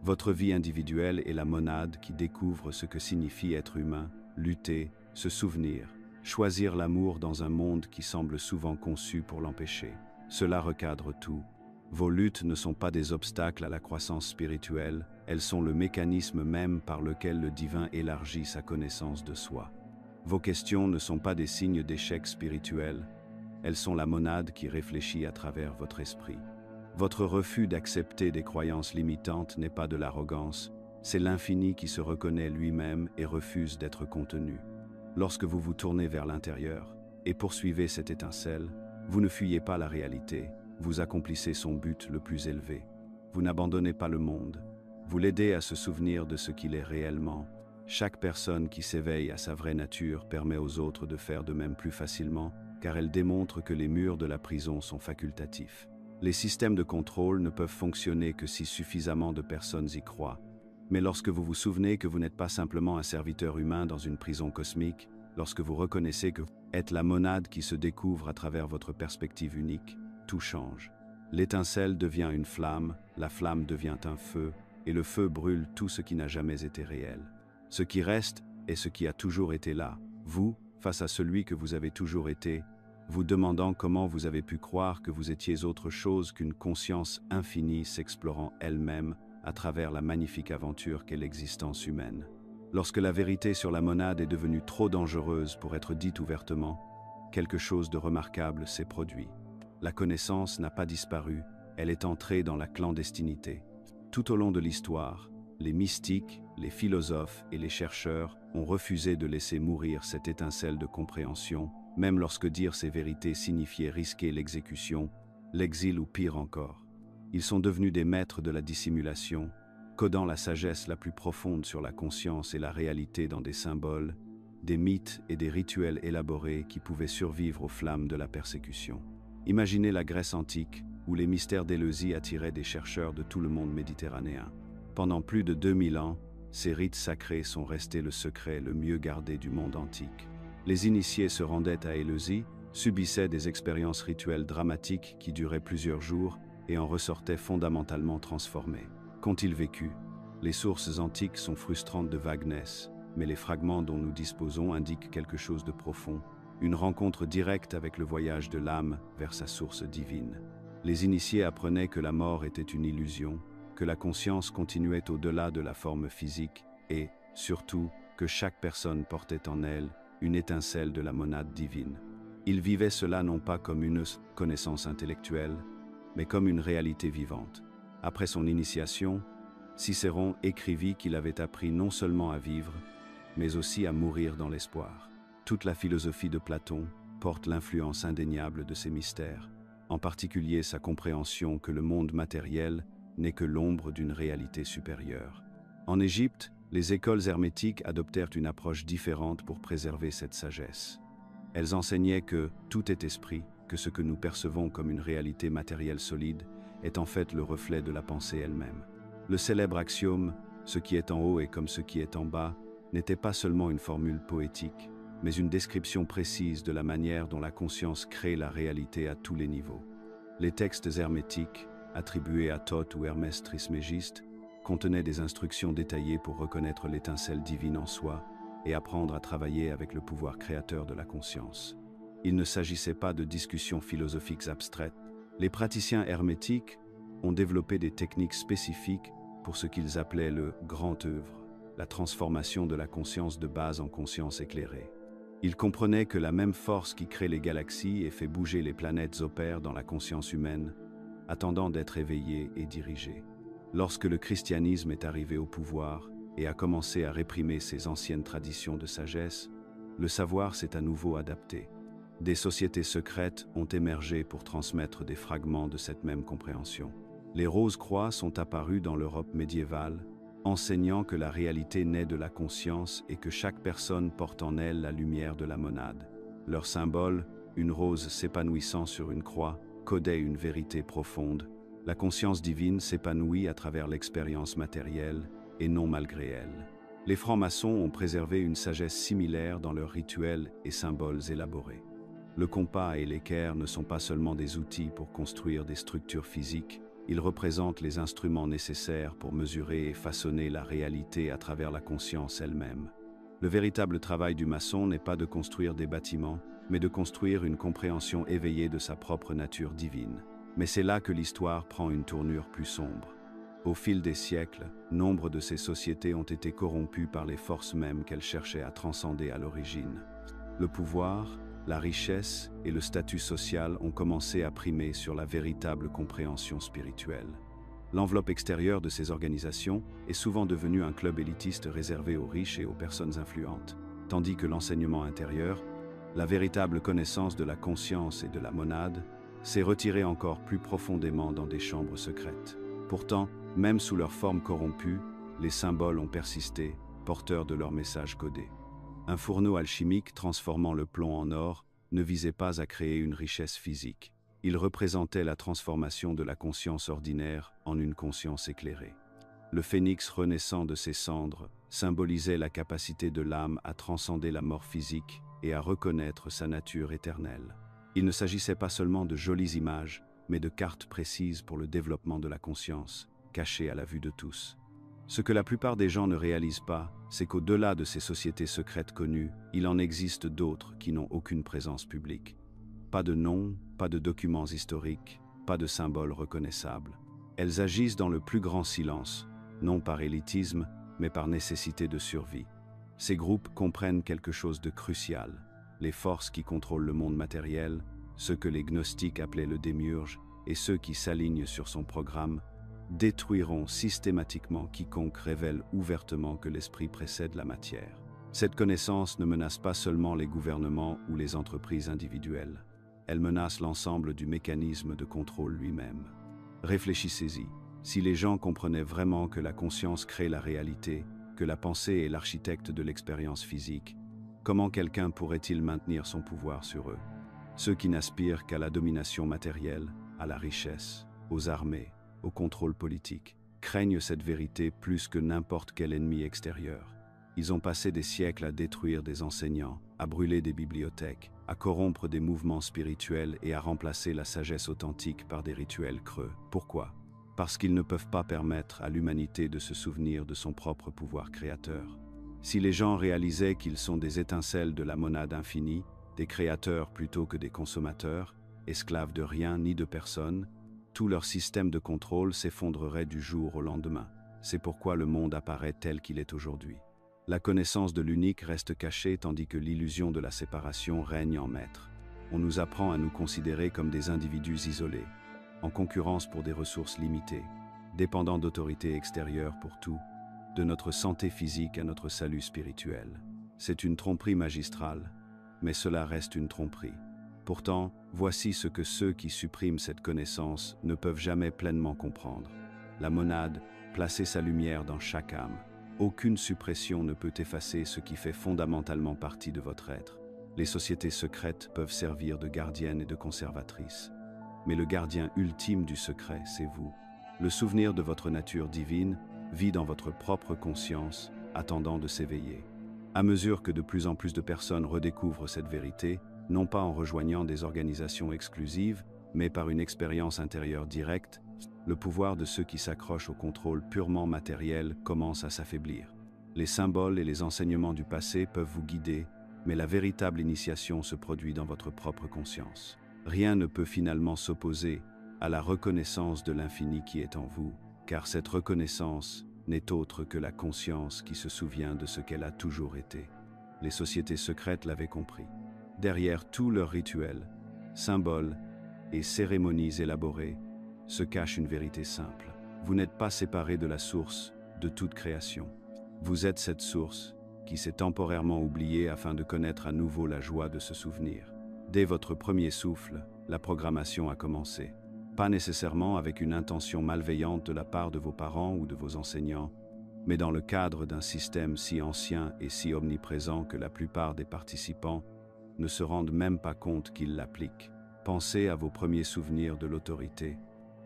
Votre vie individuelle est la monade qui découvre ce que signifie être humain, lutter, se souvenir, choisir l'amour dans un monde qui semble souvent conçu pour l'empêcher. Cela recadre tout. Vos luttes ne sont pas des obstacles à la croissance spirituelle, elles sont le mécanisme même par lequel le divin élargit sa connaissance de soi. Vos questions ne sont pas des signes d'échec spirituel, elles sont la monade qui réfléchit à travers votre esprit. Votre refus d'accepter des croyances limitantes n'est pas de l'arrogance, c'est l'infini qui se reconnaît lui-même et refuse d'être contenu. Lorsque vous vous tournez vers l'intérieur et poursuivez cette étincelle, vous ne fuyez pas la réalité, vous accomplissez son but le plus élevé. Vous n'abandonnez pas le monde, vous l'aidez à se souvenir de ce qu'il est réellement. Chaque personne qui s'éveille à sa vraie nature permet aux autres de faire de même plus facilement, car elle démontre que les murs de la prison sont facultatifs. Les systèmes de contrôle ne peuvent fonctionner que si suffisamment de personnes y croient. Mais lorsque vous vous souvenez que vous n'êtes pas simplement un serviteur humain dans une prison cosmique, lorsque vous reconnaissez que vous êtes la monade qui se découvre à travers votre perspective unique, tout change. L'étincelle devient une flamme, la flamme devient un feu, et le feu brûle tout ce qui n'a jamais été réel. Ce qui reste est ce qui a toujours été là, vous, face à celui que vous avez toujours été, vous demandant comment vous avez pu croire que vous étiez autre chose qu'une conscience infinie s'explorant elle-même à travers la magnifique aventure qu'est l'existence humaine. Lorsque la vérité sur la monade est devenue trop dangereuse pour être dite ouvertement, quelque chose de remarquable s'est produit. La connaissance n'a pas disparu, elle est entrée dans la clandestinité. Tout au long de l'histoire, les mystiques, les philosophes et les chercheurs ont refusé de laisser mourir cette étincelle de compréhension, même lorsque dire ces vérités signifiait risquer l'exécution, l'exil ou pire encore. Ils sont devenus des maîtres de la dissimulation, codant la sagesse la plus profonde sur la conscience et la réalité dans des symboles, des mythes et des rituels élaborés qui pouvaient survivre aux flammes de la persécution. Imaginez la Grèce antique, où les mystères d'Éleusis attiraient des chercheurs de tout le monde méditerranéen. Pendant plus de 2000 ans, ces rites sacrés sont restés le secret le mieux gardé du monde antique. Les initiés se rendaient à Éleusis, subissaient des expériences rituelles dramatiques qui duraient plusieurs jours et en ressortaient fondamentalement transformés. Qu'ont-ils vécu? Les sources antiques sont frustrantes de vagueness, mais les fragments dont nous disposons indiquent quelque chose de profond, une rencontre directe avec le voyage de l'âme vers sa source divine. Les initiés apprenaient que la mort était une illusion, que la conscience continuait au-delà de la forme physique et, surtout, que chaque personne portait en elle une étincelle de la monade divine. Ils vivaient cela non pas comme une connaissance intellectuelle, mais comme une réalité vivante. Après son initiation, Cicéron écrivit qu'il avait appris non seulement à vivre, mais aussi à mourir dans l'espoir. Toute la philosophie de Platon porte l'influence indéniable de ces mystères, en particulier sa compréhension que le monde matériel n'est que l'ombre d'une réalité supérieure. En Égypte, les écoles hermétiques adoptèrent une approche différente pour préserver cette sagesse. Elles enseignaient que tout est esprit, que ce que nous percevons comme une réalité matérielle solide est en fait le reflet de la pensée elle-même. Le célèbre axiome « ce qui est en haut est comme ce qui est en bas » n'était pas seulement une formule poétique, mais une description précise de la manière dont la conscience crée la réalité à tous les niveaux. Les textes hermétiques, attribués à Thoth ou Hermès Trismégiste, contenaient des instructions détaillées pour reconnaître l'étincelle divine en soi et apprendre à travailler avec le pouvoir créateur de la conscience. Il ne s'agissait pas de discussions philosophiques abstraites. Les praticiens hermétiques ont développé des techniques spécifiques pour ce qu'ils appelaient le grand œuvre, la transformation de la conscience de base en conscience éclairée. Ils comprenaient que la même force qui crée les galaxies et fait bouger les planètes opère dans la conscience humaine, attendant d'être éveillée et dirigée. Lorsque le christianisme est arrivé au pouvoir et a commencé à réprimer ses anciennes traditions de sagesse, le savoir s'est à nouveau adapté. Des sociétés secrètes ont émergé pour transmettre des fragments de cette même compréhension. Les Rose-Croix sont apparues dans l'Europe médiévale, enseignant que la réalité naît de la conscience et que chaque personne porte en elle la lumière de la monade. Leur symbole, une rose s'épanouissant sur une croix, codait une vérité profonde. La conscience divine s'épanouit à travers l'expérience matérielle et non malgré elle. Les francs-maçons ont préservé une sagesse similaire dans leurs rituels et symboles élaborés. Le compas et l'équerre ne sont pas seulement des outils pour construire des structures physiques, ils représentent les instruments nécessaires pour mesurer et façonner la réalité à travers la conscience elle-même. Le véritable travail du maçon n'est pas de construire des bâtiments, mais de construire une compréhension éveillée de sa propre nature divine. Mais c'est là que l'histoire prend une tournure plus sombre. Au fil des siècles, nombre de ces sociétés ont été corrompues par les forces mêmes qu'elles cherchaient à transcender à l'origine. Le pouvoir, la richesse et le statut social ont commencé à primer sur la véritable compréhension spirituelle. L'enveloppe extérieure de ces organisations est souvent devenue un club élitiste réservé aux riches et aux personnes influentes, tandis que l'enseignement intérieur, la véritable connaissance de la conscience et de la monade, s'est retiré encore plus profondément dans des chambres secrètes. Pourtant, même sous leur forme corrompue, les symboles ont persisté, porteurs de leur message codé. Un fourneau alchimique transformant le plomb en or ne visait pas à créer une richesse physique. Il représentait la transformation de la conscience ordinaire en une conscience éclairée. Le phénix renaissant de ses cendres symbolisait la capacité de l'âme à transcender la mort physique et à reconnaître sa nature éternelle. Il ne s'agissait pas seulement de jolies images, mais de cartes précises pour le développement de la conscience, cachées à la vue de tous. Ce que la plupart des gens ne réalisent pas, c'est qu'au-delà de ces sociétés secrètes connues, il en existe d'autres qui n'ont aucune présence publique. Pas de nom, pas de documents historiques, pas de symboles reconnaissables. Elles agissent dans le plus grand silence, non par élitisme, mais par nécessité de survie. Ces groupes comprennent quelque chose de crucial, les forces qui contrôlent le monde matériel, ceux que les gnostiques appelaient le démiurge, et ceux qui s'alignent sur son programme, détruiront systématiquement quiconque révèle ouvertement que l'esprit précède la matière. Cette connaissance ne menace pas seulement les gouvernements ou les entreprises individuelles, elle menace l'ensemble du mécanisme de contrôle lui-même. Réfléchissez-y, si les gens comprenaient vraiment que la conscience crée la réalité, que la pensée est l'architecte de l'expérience physique, comment quelqu'un pourrait-il maintenir son pouvoir sur eux? Ceux qui n'aspirent qu'à la domination matérielle, à la richesse, aux armées, au contrôle politique, craignent cette vérité plus que n'importe quel ennemi extérieur. Ils ont passé des siècles à détruire des enseignants, à brûler des bibliothèques, à corrompre des mouvements spirituels et à remplacer la sagesse authentique par des rituels creux. Pourquoi? Parce qu'ils ne peuvent pas permettre à l'humanité de se souvenir de son propre pouvoir créateur. Si les gens réalisaient qu'ils sont des étincelles de la monade infinie, des créateurs plutôt que des consommateurs, esclaves de rien ni de personne, tout leur système de contrôle s'effondrerait du jour au lendemain. C'est pourquoi le monde apparaît tel qu'il est aujourd'hui. La connaissance de l'unique reste cachée tandis que l'illusion de la séparation règne en maître. On nous apprend à nous considérer comme des individus isolés, en concurrence pour des ressources limitées, dépendant d'autorités extérieures pour tout, de notre santé physique à notre salut spirituel. C'est une tromperie magistrale, mais cela reste une tromperie. Pourtant, voici ce que ceux qui suppriment cette connaissance ne peuvent jamais pleinement comprendre. La monade, placer sa lumière dans chaque âme. Aucune suppression ne peut effacer ce qui fait fondamentalement partie de votre être. Les sociétés secrètes peuvent servir de gardiennes et de conservatrices. Mais le gardien ultime du secret, c'est vous. Le souvenir de votre nature divine vit dans votre propre conscience, attendant de s'éveiller. À mesure que de plus en plus de personnes redécouvrent cette vérité, non pas en rejoignant des organisations exclusives, mais par une expérience intérieure directe, le pouvoir de ceux qui s'accrochent au contrôle purement matériel commence à s'affaiblir. Les symboles et les enseignements du passé peuvent vous guider, mais la véritable initiation se produit dans votre propre conscience. Rien ne peut finalement s'opposer à la reconnaissance de l'infini qui est en vous, car cette reconnaissance n'est autre que la conscience qui se souvient de ce qu'elle a toujours été. Les sociétés secrètes l'avaient compris. Derrière tous leurs rituels, symboles et cérémonies élaborées, se cache une vérité simple. Vous n'êtes pas séparé de la source de toute création. Vous êtes cette source qui s'est temporairement oubliée afin de connaître à nouveau la joie de se souvenir. Dès votre premier souffle, la programmation a commencé. Pas nécessairement avec une intention malveillante de la part de vos parents ou de vos enseignants, mais dans le cadre d'un système si ancien et si omniprésent que la plupart des participants ne se rendent même pas compte qu'ils l'appliquent. Pensez à vos premiers souvenirs de l'autorité.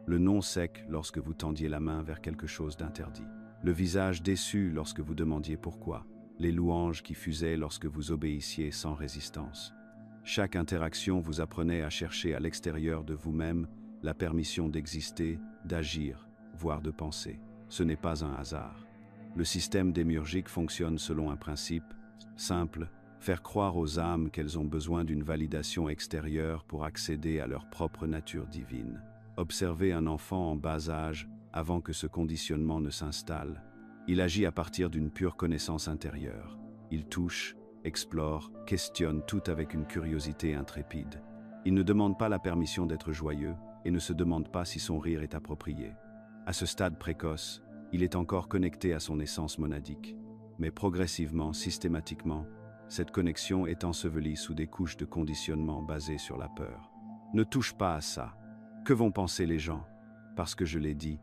Le non sec lorsque vous tendiez la main vers quelque chose d'interdit. Le visage déçu lorsque vous demandiez pourquoi. Les louanges qui fusaient lorsque vous obéissiez sans résistance. Chaque interaction vous apprenait à chercher à l'extérieur de vous-même la permission d'exister, d'agir, voire de penser. Ce n'est pas un hasard. Le système démiurgique fonctionne selon un principe simple: faire croire aux âmes qu'elles ont besoin d'une validation extérieure pour accéder à leur propre nature divine. Observez un enfant en bas âge avant que ce conditionnement ne s'installe. Il agit à partir d'une pure connaissance intérieure. Il touche, explore, questionne tout avec une curiosité intrépide. Il ne demande pas la permission d'être joyeux et ne se demande pas si son rire est approprié. À ce stade précoce, il est encore connecté à son essence monadique. Mais progressivement, systématiquement, cette connexion est ensevelie sous des couches de conditionnement basées sur la peur. Ne touche pas à ça. Que vont penser les gens? Parce que je l'ai dit,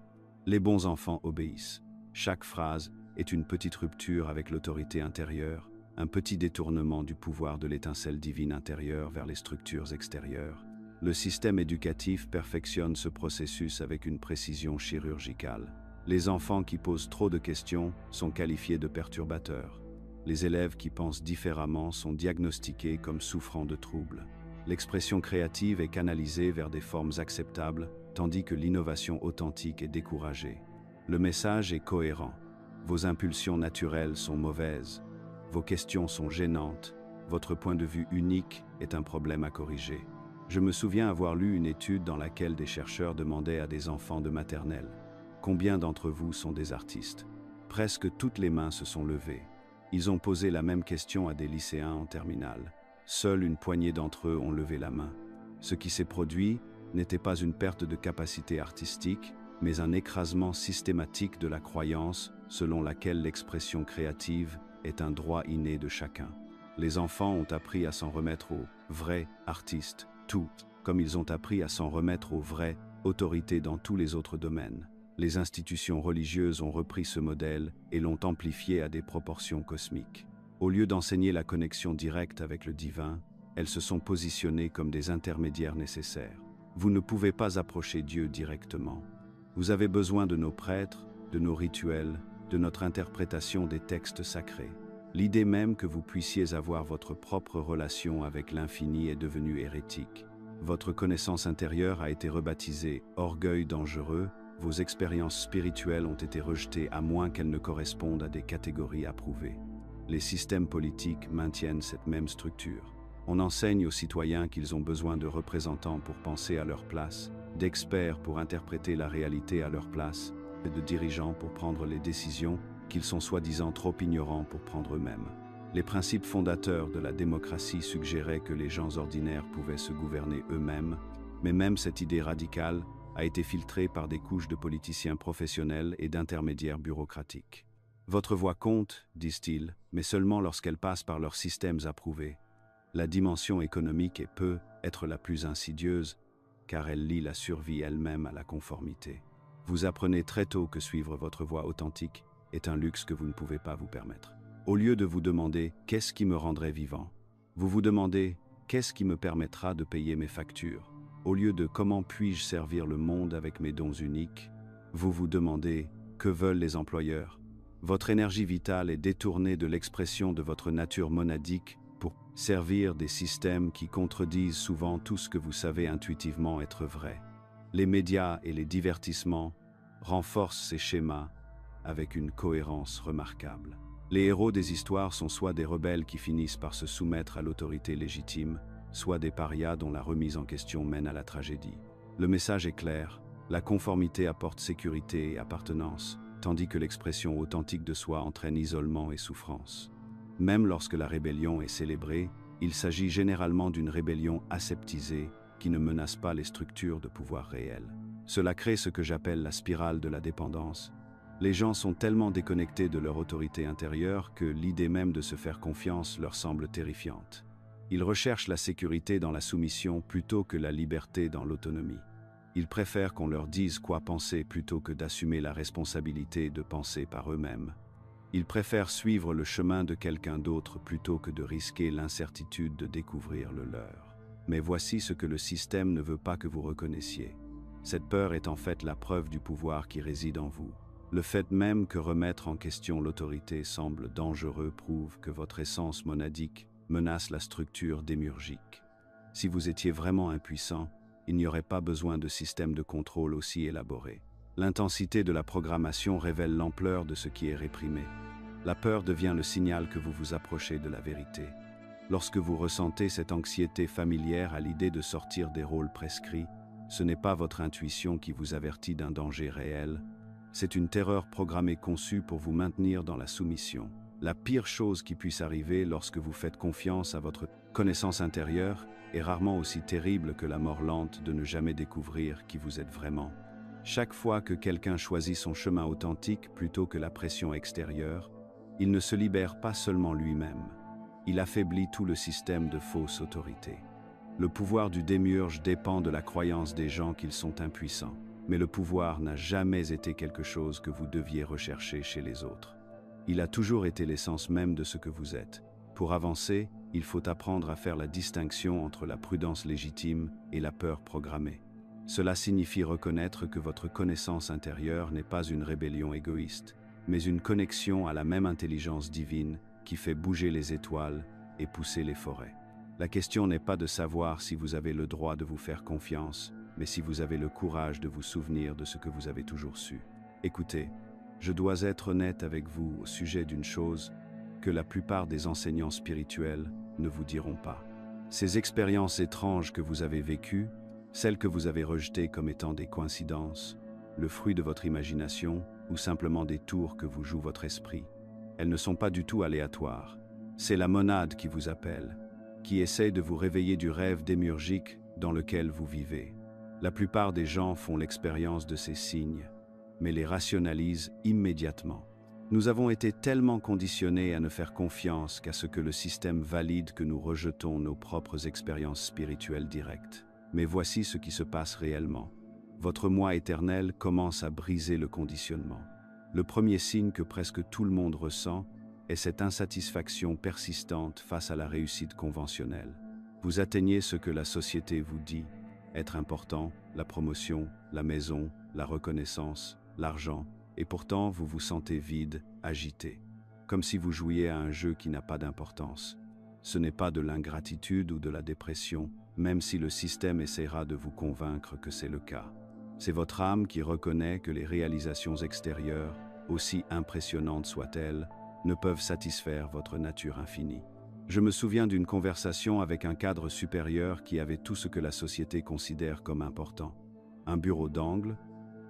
les bons enfants obéissent. Chaque phrase est une petite rupture avec l'autorité intérieure, un petit détournement du pouvoir de l'étincelle divine intérieure vers les structures extérieures. Le système éducatif perfectionne ce processus avec une précision chirurgicale. Les enfants qui posent trop de questions sont qualifiés de perturbateurs. Les élèves qui pensent différemment sont diagnostiqués comme souffrant de troubles. L'expression créative est canalisée vers des formes acceptables, tandis que l'innovation authentique est découragée. Le message est cohérent. Vos impulsions naturelles sont mauvaises. Vos questions sont gênantes. Votre point de vue unique est un problème à corriger. Je me souviens avoir lu une étude dans laquelle des chercheurs demandaient à des enfants de maternelle: combien d'entre vous sont des artistes? Presque toutes les mains se sont levées. Ils ont posé la même question à des lycéens en terminale. Seule une poignée d'entre eux ont levé la main. Ce qui s'est produit n'était pas une perte de capacité artistique, mais un écrasement systématique de la croyance selon laquelle l'expression créative est un droit inné de chacun. Les enfants ont appris à s'en remettre aux vrais artistes, tout comme ils ont appris à s'en remettre aux vraies autorités dans tous les autres domaines. Les institutions religieuses ont repris ce modèle et l'ont amplifié à des proportions cosmiques. Au lieu d'enseigner la connexion directe avec le divin, elles se sont positionnées comme des intermédiaires nécessaires. Vous ne pouvez pas approcher Dieu directement. Vous avez besoin de nos prêtres, de nos rituels, de notre interprétation des textes sacrés. L'idée même que vous puissiez avoir votre propre relation avec l'infini est devenue hérétique. Votre connaissance intérieure a été rebaptisée « orgueil dangereux », vos expériences spirituelles ont été rejetées à moins qu'elles ne correspondent à des catégories approuvées. Les systèmes politiques maintiennent cette même structure. On enseigne aux citoyens qu'ils ont besoin de représentants pour penser à leur place, d'experts pour interpréter la réalité à leur place, et de dirigeants pour prendre les décisions qu'ils sont soi-disant trop ignorants pour prendre eux-mêmes. Les principes fondateurs de la démocratie suggéraient que les gens ordinaires pouvaient se gouverner eux-mêmes, mais même cette idée radicale a été filtrée par des couches de politiciens professionnels et d'intermédiaires bureaucratiques. Votre voix compte, disent-ils, mais seulement lorsqu'elle passe par leurs systèmes approuvés. La dimension économique peut être la plus insidieuse, car elle lie la survie elle-même à la conformité. Vous apprenez très tôt que suivre votre voix authentique est un luxe que vous ne pouvez pas vous permettre. Au lieu de vous demander « qu'est-ce qui me rendrait vivant ?», vous vous demandez « qu'est-ce qui me permettra de payer mes factures ?» Au lieu de « comment puis-je servir le monde avec mes dons uniques ?», vous vous demandez « que veulent les employeurs ?» Votre énergie vitale est détournée de l'expression de votre nature monadique pour servir des systèmes qui contredisent souvent tout ce que vous savez intuitivement être vrai. Les médias et les divertissements renforcent ces schémas avec une cohérence remarquable. Les héros des histoires sont soit des rebelles qui finissent par se soumettre à l'autorité légitime, soit des parias dont la remise en question mène à la tragédie. Le message est clair, la conformité apporte sécurité et appartenance, tandis que l'expression authentique de soi entraîne isolement et souffrance. Même lorsque la rébellion est célébrée, il s'agit généralement d'une rébellion aseptisée qui ne menace pas les structures de pouvoir réelles. Cela crée ce que j'appelle la spirale de la dépendance. Les gens sont tellement déconnectés de leur autorité intérieure que l'idée même de se faire confiance leur semble terrifiante. Ils recherchent la sécurité dans la soumission plutôt que la liberté dans l'autonomie. Ils préfèrent qu'on leur dise quoi penser plutôt que d'assumer la responsabilité de penser par eux-mêmes. Ils préfèrent suivre le chemin de quelqu'un d'autre plutôt que de risquer l'incertitude de découvrir le leur. Mais voici ce que le système ne veut pas que vous reconnaissiez. Cette peur est en fait la preuve du pouvoir qui réside en vous. Le fait même que remettre en question l'autorité semble dangereux prouve que votre essence monadique menace la structure démiurgique. Si vous étiez vraiment impuissant, il n'y aurait pas besoin de système de contrôle aussi élaboré. L'intensité de la programmation révèle l'ampleur de ce qui est réprimé. La peur devient le signal que vous vous approchez de la vérité. Lorsque vous ressentez cette anxiété familière à l'idée de sortir des rôles prescrits, ce n'est pas votre intuition qui vous avertit d'un danger réel, c'est une terreur programmée conçue pour vous maintenir dans la soumission. La pire chose qui puisse arriver lorsque vous faites confiance à votre connaissance intérieure est rarement aussi terrible que la mort lente de ne jamais découvrir qui vous êtes vraiment. Chaque fois que quelqu'un choisit son chemin authentique plutôt que la pression extérieure, il ne se libère pas seulement lui-même, il affaiblit tout le système de fausse autorité. Le pouvoir du démiurge dépend de la croyance des gens qu'ils sont impuissants, mais le pouvoir n'a jamais été quelque chose que vous deviez rechercher chez les autres. Il a toujours été l'essence même de ce que vous êtes. Pour avancer, il faut apprendre à faire la distinction entre la prudence légitime et la peur programmée. Cela signifie reconnaître que votre connaissance intérieure n'est pas une rébellion égoïste, mais une connexion à la même intelligence divine qui fait bouger les étoiles et pousser les forêts. La question n'est pas de savoir si vous avez le droit de vous faire confiance, mais si vous avez le courage de vous souvenir de ce que vous avez toujours su. Écoutez, je dois être honnête avec vous au sujet d'une chose que la plupart des enseignants spirituels ne vous diront pas. Ces expériences étranges que vous avez vécues, celles que vous avez rejetées comme étant des coïncidences, le fruit de votre imagination ou simplement des tours que vous joue votre esprit, elles ne sont pas du tout aléatoires. C'est la monade qui vous appelle, qui essaie de vous réveiller du rêve démiurgique dans lequel vous vivez. La plupart des gens font l'expérience de ces signes, mais les rationalisent immédiatement. Nous avons été tellement conditionnés à ne faire confiance qu'à ce que le système valide que nous rejetons nos propres expériences spirituelles directes. Mais voici ce qui se passe réellement. Votre moi éternel commence à briser le conditionnement. Le premier signe que presque tout le monde ressent est cette insatisfaction persistante face à la réussite conventionnelle. Vous atteignez ce que la société vous dit, être important, la promotion, la maison, la reconnaissance, l'argent, et pourtant vous vous sentez vide, agité, comme si vous jouiez à un jeu qui n'a pas d'importance. Ce n'est pas de l'ingratitude ou de la dépression, même si le système essaiera de vous convaincre que c'est le cas. C'est votre âme qui reconnaît que les réalisations extérieures, aussi impressionnantes soient-elles, ne peuvent satisfaire votre nature infinie. Je me souviens d'une conversation avec un cadre supérieur qui avait tout ce que la société considère comme important. Un bureau d'angle,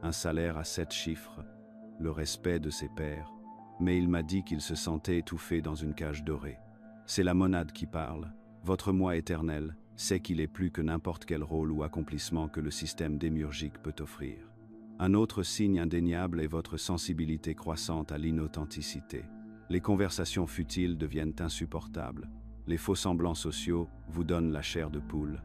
un salaire à 7 chiffres, le respect de ses pairs, mais il m'a dit qu'il se sentait étouffé dans une cage dorée. C'est la monade qui parle. Votre moi éternel sait qu'il est plus que n'importe quel rôle ou accomplissement que le système démiurgique peut offrir. Un autre signe indéniable est votre sensibilité croissante à l'inauthenticité. Les conversations futiles deviennent insupportables. Les faux-semblants sociaux vous donnent la chair de poule.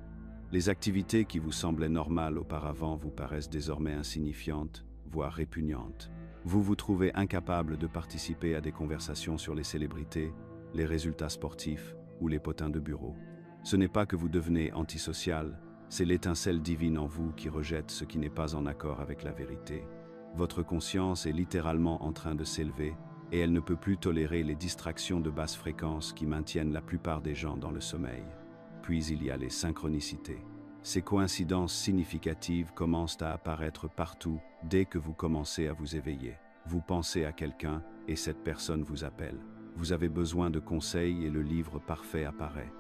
Les activités qui vous semblaient normales auparavant vous paraissent désormais insignifiantes, voire répugnantes. Vous vous trouvez incapable de participer à des conversations sur les célébrités, les résultats sportifs ou les potins de bureau. Ce n'est pas que vous devenez antisocial, c'est l'étincelle divine en vous qui rejette ce qui n'est pas en accord avec la vérité. Votre conscience est littéralement en train de s'élever et elle ne peut plus tolérer les distractions de basse fréquence qui maintiennent la plupart des gens dans le sommeil. Puis il y a les synchronicités. Ces coïncidences significatives commencent à apparaître partout dès que vous commencez à vous éveiller. Vous pensez à quelqu'un et cette personne vous appelle. Vous avez besoin de conseils et le livre parfait apparaît.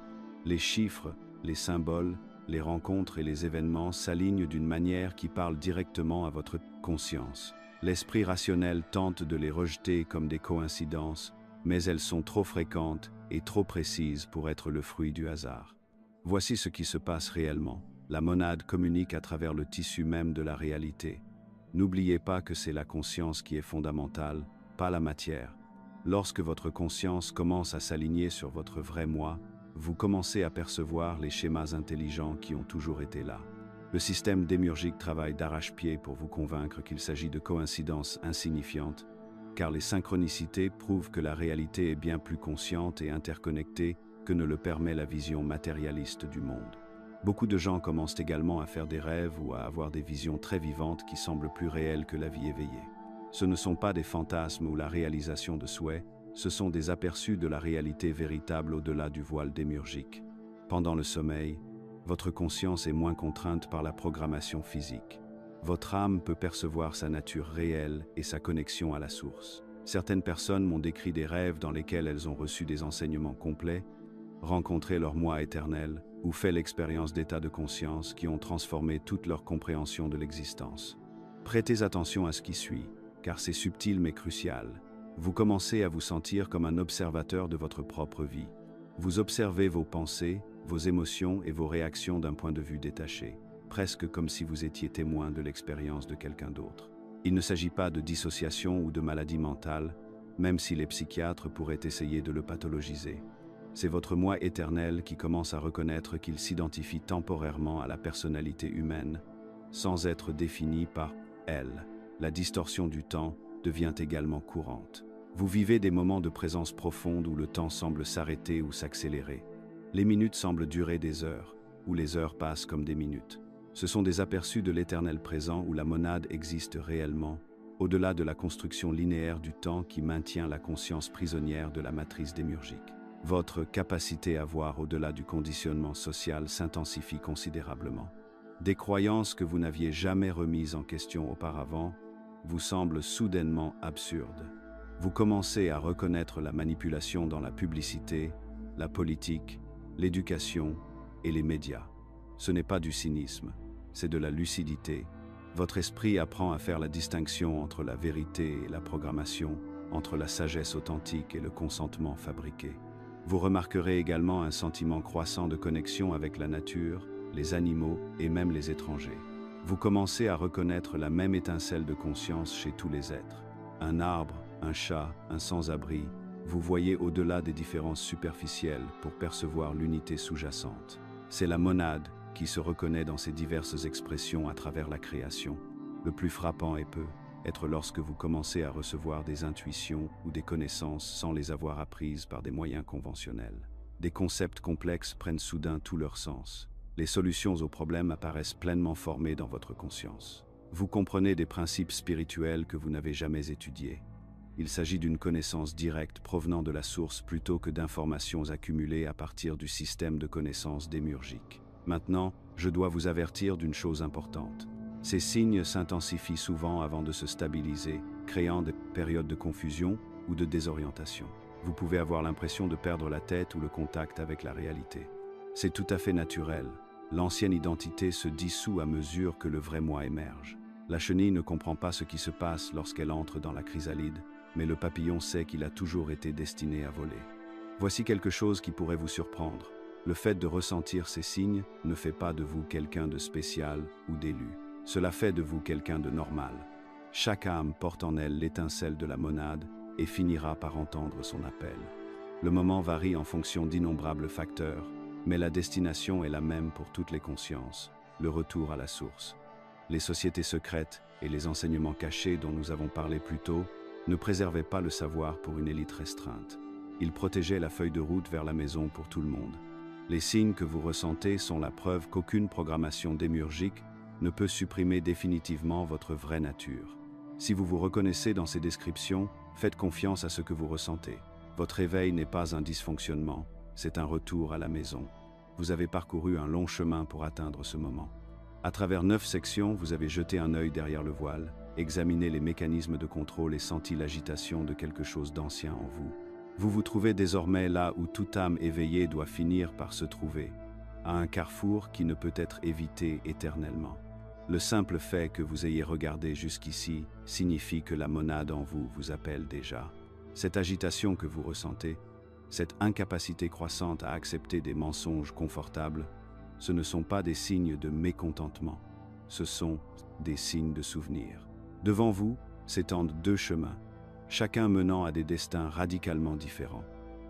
Les chiffres, les symboles, les rencontres et les événements s'alignent d'une manière qui parle directement à votre conscience. L'esprit rationnel tente de les rejeter comme des coïncidences, mais elles sont trop fréquentes et trop précises pour être le fruit du hasard. Voici ce qui se passe réellement. La monade communique à travers le tissu même de la réalité. N'oubliez pas que c'est la conscience qui est fondamentale, pas la matière. Lorsque votre conscience commence à s'aligner sur votre vrai moi, vous commencez à percevoir les schémas intelligents qui ont toujours été là. Le système démiurgique travaille d'arrache-pied pour vous convaincre qu'il s'agit de coïncidences insignifiantes, car les synchronicités prouvent que la réalité est bien plus consciente et interconnectée que ne le permet la vision matérialiste du monde. Beaucoup de gens commencent également à faire des rêves ou à avoir des visions très vivantes qui semblent plus réelles que la vie éveillée. Ce ne sont pas des fantasmes ou la réalisation de souhaits, ce sont des aperçus de la réalité véritable au-delà du voile démiurgique. Pendant le sommeil, votre conscience est moins contrainte par la programmation physique. Votre âme peut percevoir sa nature réelle et sa connexion à la source. Certaines personnes m'ont décrit des rêves dans lesquels elles ont reçu des enseignements complets, rencontré leur moi éternel ou fait l'expérience d'états de conscience qui ont transformé toute leur compréhension de l'existence. Prêtez attention à ce qui suit, car c'est subtil mais crucial. Vous commencez à vous sentir comme un observateur de votre propre vie. Vous observez vos pensées, vos émotions et vos réactions d'un point de vue détaché, presque comme si vous étiez témoin de l'expérience de quelqu'un d'autre. Il ne s'agit pas de dissociation ou de maladie mentale, même si les psychiatres pourraient essayer de le pathologiser. C'est votre moi éternel qui commence à reconnaître qu'il s'identifie temporairement à la personnalité humaine, sans être défini par elle. La distorsion du temps devient également courante. Vous vivez des moments de présence profonde où le temps semble s'arrêter ou s'accélérer. Les minutes semblent durer des heures, ou les heures passent comme des minutes. Ce sont des aperçus de l'éternel présent où la monade existe réellement, au-delà de la construction linéaire du temps qui maintient la conscience prisonnière de la matrice démiurgique. Votre capacité à voir au-delà du conditionnement social s'intensifie considérablement. Des croyances que vous n'aviez jamais remises en question auparavant vous semblent soudainement absurdes. Vous commencez à reconnaître la manipulation dans la publicité, la politique, l'éducation et les médias. Ce n'est pas du cynisme, c'est de la lucidité. Votre esprit apprend à faire la distinction entre la vérité et la programmation, entre la sagesse authentique et le consentement fabriqué. Vous remarquerez également un sentiment croissant de connexion avec la nature, les animaux et même les étrangers. Vous commencez à reconnaître la même étincelle de conscience chez tous les êtres. Un arbre, un chat, un sans-abri, vous voyez au-delà des différences superficielles pour percevoir l'unité sous-jacente. C'est la monade qui se reconnaît dans ses diverses expressions à travers la création. Le plus frappant peut être lorsque vous commencez à recevoir des intuitions ou des connaissances sans les avoir apprises par des moyens conventionnels. Des concepts complexes prennent soudain tout leur sens. Les solutions aux problèmes apparaissent pleinement formées dans votre conscience. Vous comprenez des principes spirituels que vous n'avez jamais étudiés. Il s'agit d'une connaissance directe provenant de la source plutôt que d'informations accumulées à partir du système de connaissances démiurgiques. Maintenant, je dois vous avertir d'une chose importante. Ces signes s'intensifient souvent avant de se stabiliser, créant des périodes de confusion ou de désorientation. Vous pouvez avoir l'impression de perdre la tête ou le contact avec la réalité. C'est tout à fait naturel. L'ancienne identité se dissout à mesure que le vrai moi émerge. La chenille ne comprend pas ce qui se passe lorsqu'elle entre dans la chrysalide, mais le papillon sait qu'il a toujours été destiné à voler. Voici quelque chose qui pourrait vous surprendre. Le fait de ressentir ces signes ne fait pas de vous quelqu'un de spécial ou d'élu. Cela fait de vous quelqu'un de normal. Chaque âme porte en elle l'étincelle de la monade et finira par entendre son appel. Le moment varie en fonction d'innombrables facteurs, mais la destination est la même pour toutes les consciences, le retour à la source. Les sociétés secrètes et les enseignements cachés dont nous avons parlé plus tôt ne préservaient pas le savoir pour une élite restreinte. Ils protégeaient la feuille de route vers la maison pour tout le monde. Les signes que vous ressentez sont la preuve qu'aucune programmation démiurgique ne peut supprimer définitivement votre vraie nature. Si vous vous reconnaissez dans ces descriptions, faites confiance à ce que vous ressentez. Votre éveil n'est pas un dysfonctionnement, c'est un retour à la maison. Vous avez parcouru un long chemin pour atteindre ce moment. À travers 9 sections, vous avez jeté un œil derrière le voile, examiné les mécanismes de contrôle et senti l'agitation de quelque chose d'ancien en vous. Vous vous trouvez désormais là où toute âme éveillée doit finir par se trouver, à un carrefour qui ne peut être évité éternellement. Le simple fait que vous ayez regardé jusqu'ici signifie que la monade en vous vous appelle déjà. Cette agitation que vous ressentez, cette incapacité croissante à accepter des mensonges confortables, ce ne sont pas des signes de mécontentement, ce sont des signes de souvenir. Devant vous s'étendent 2 chemins, chacun menant à des destins radicalement différents.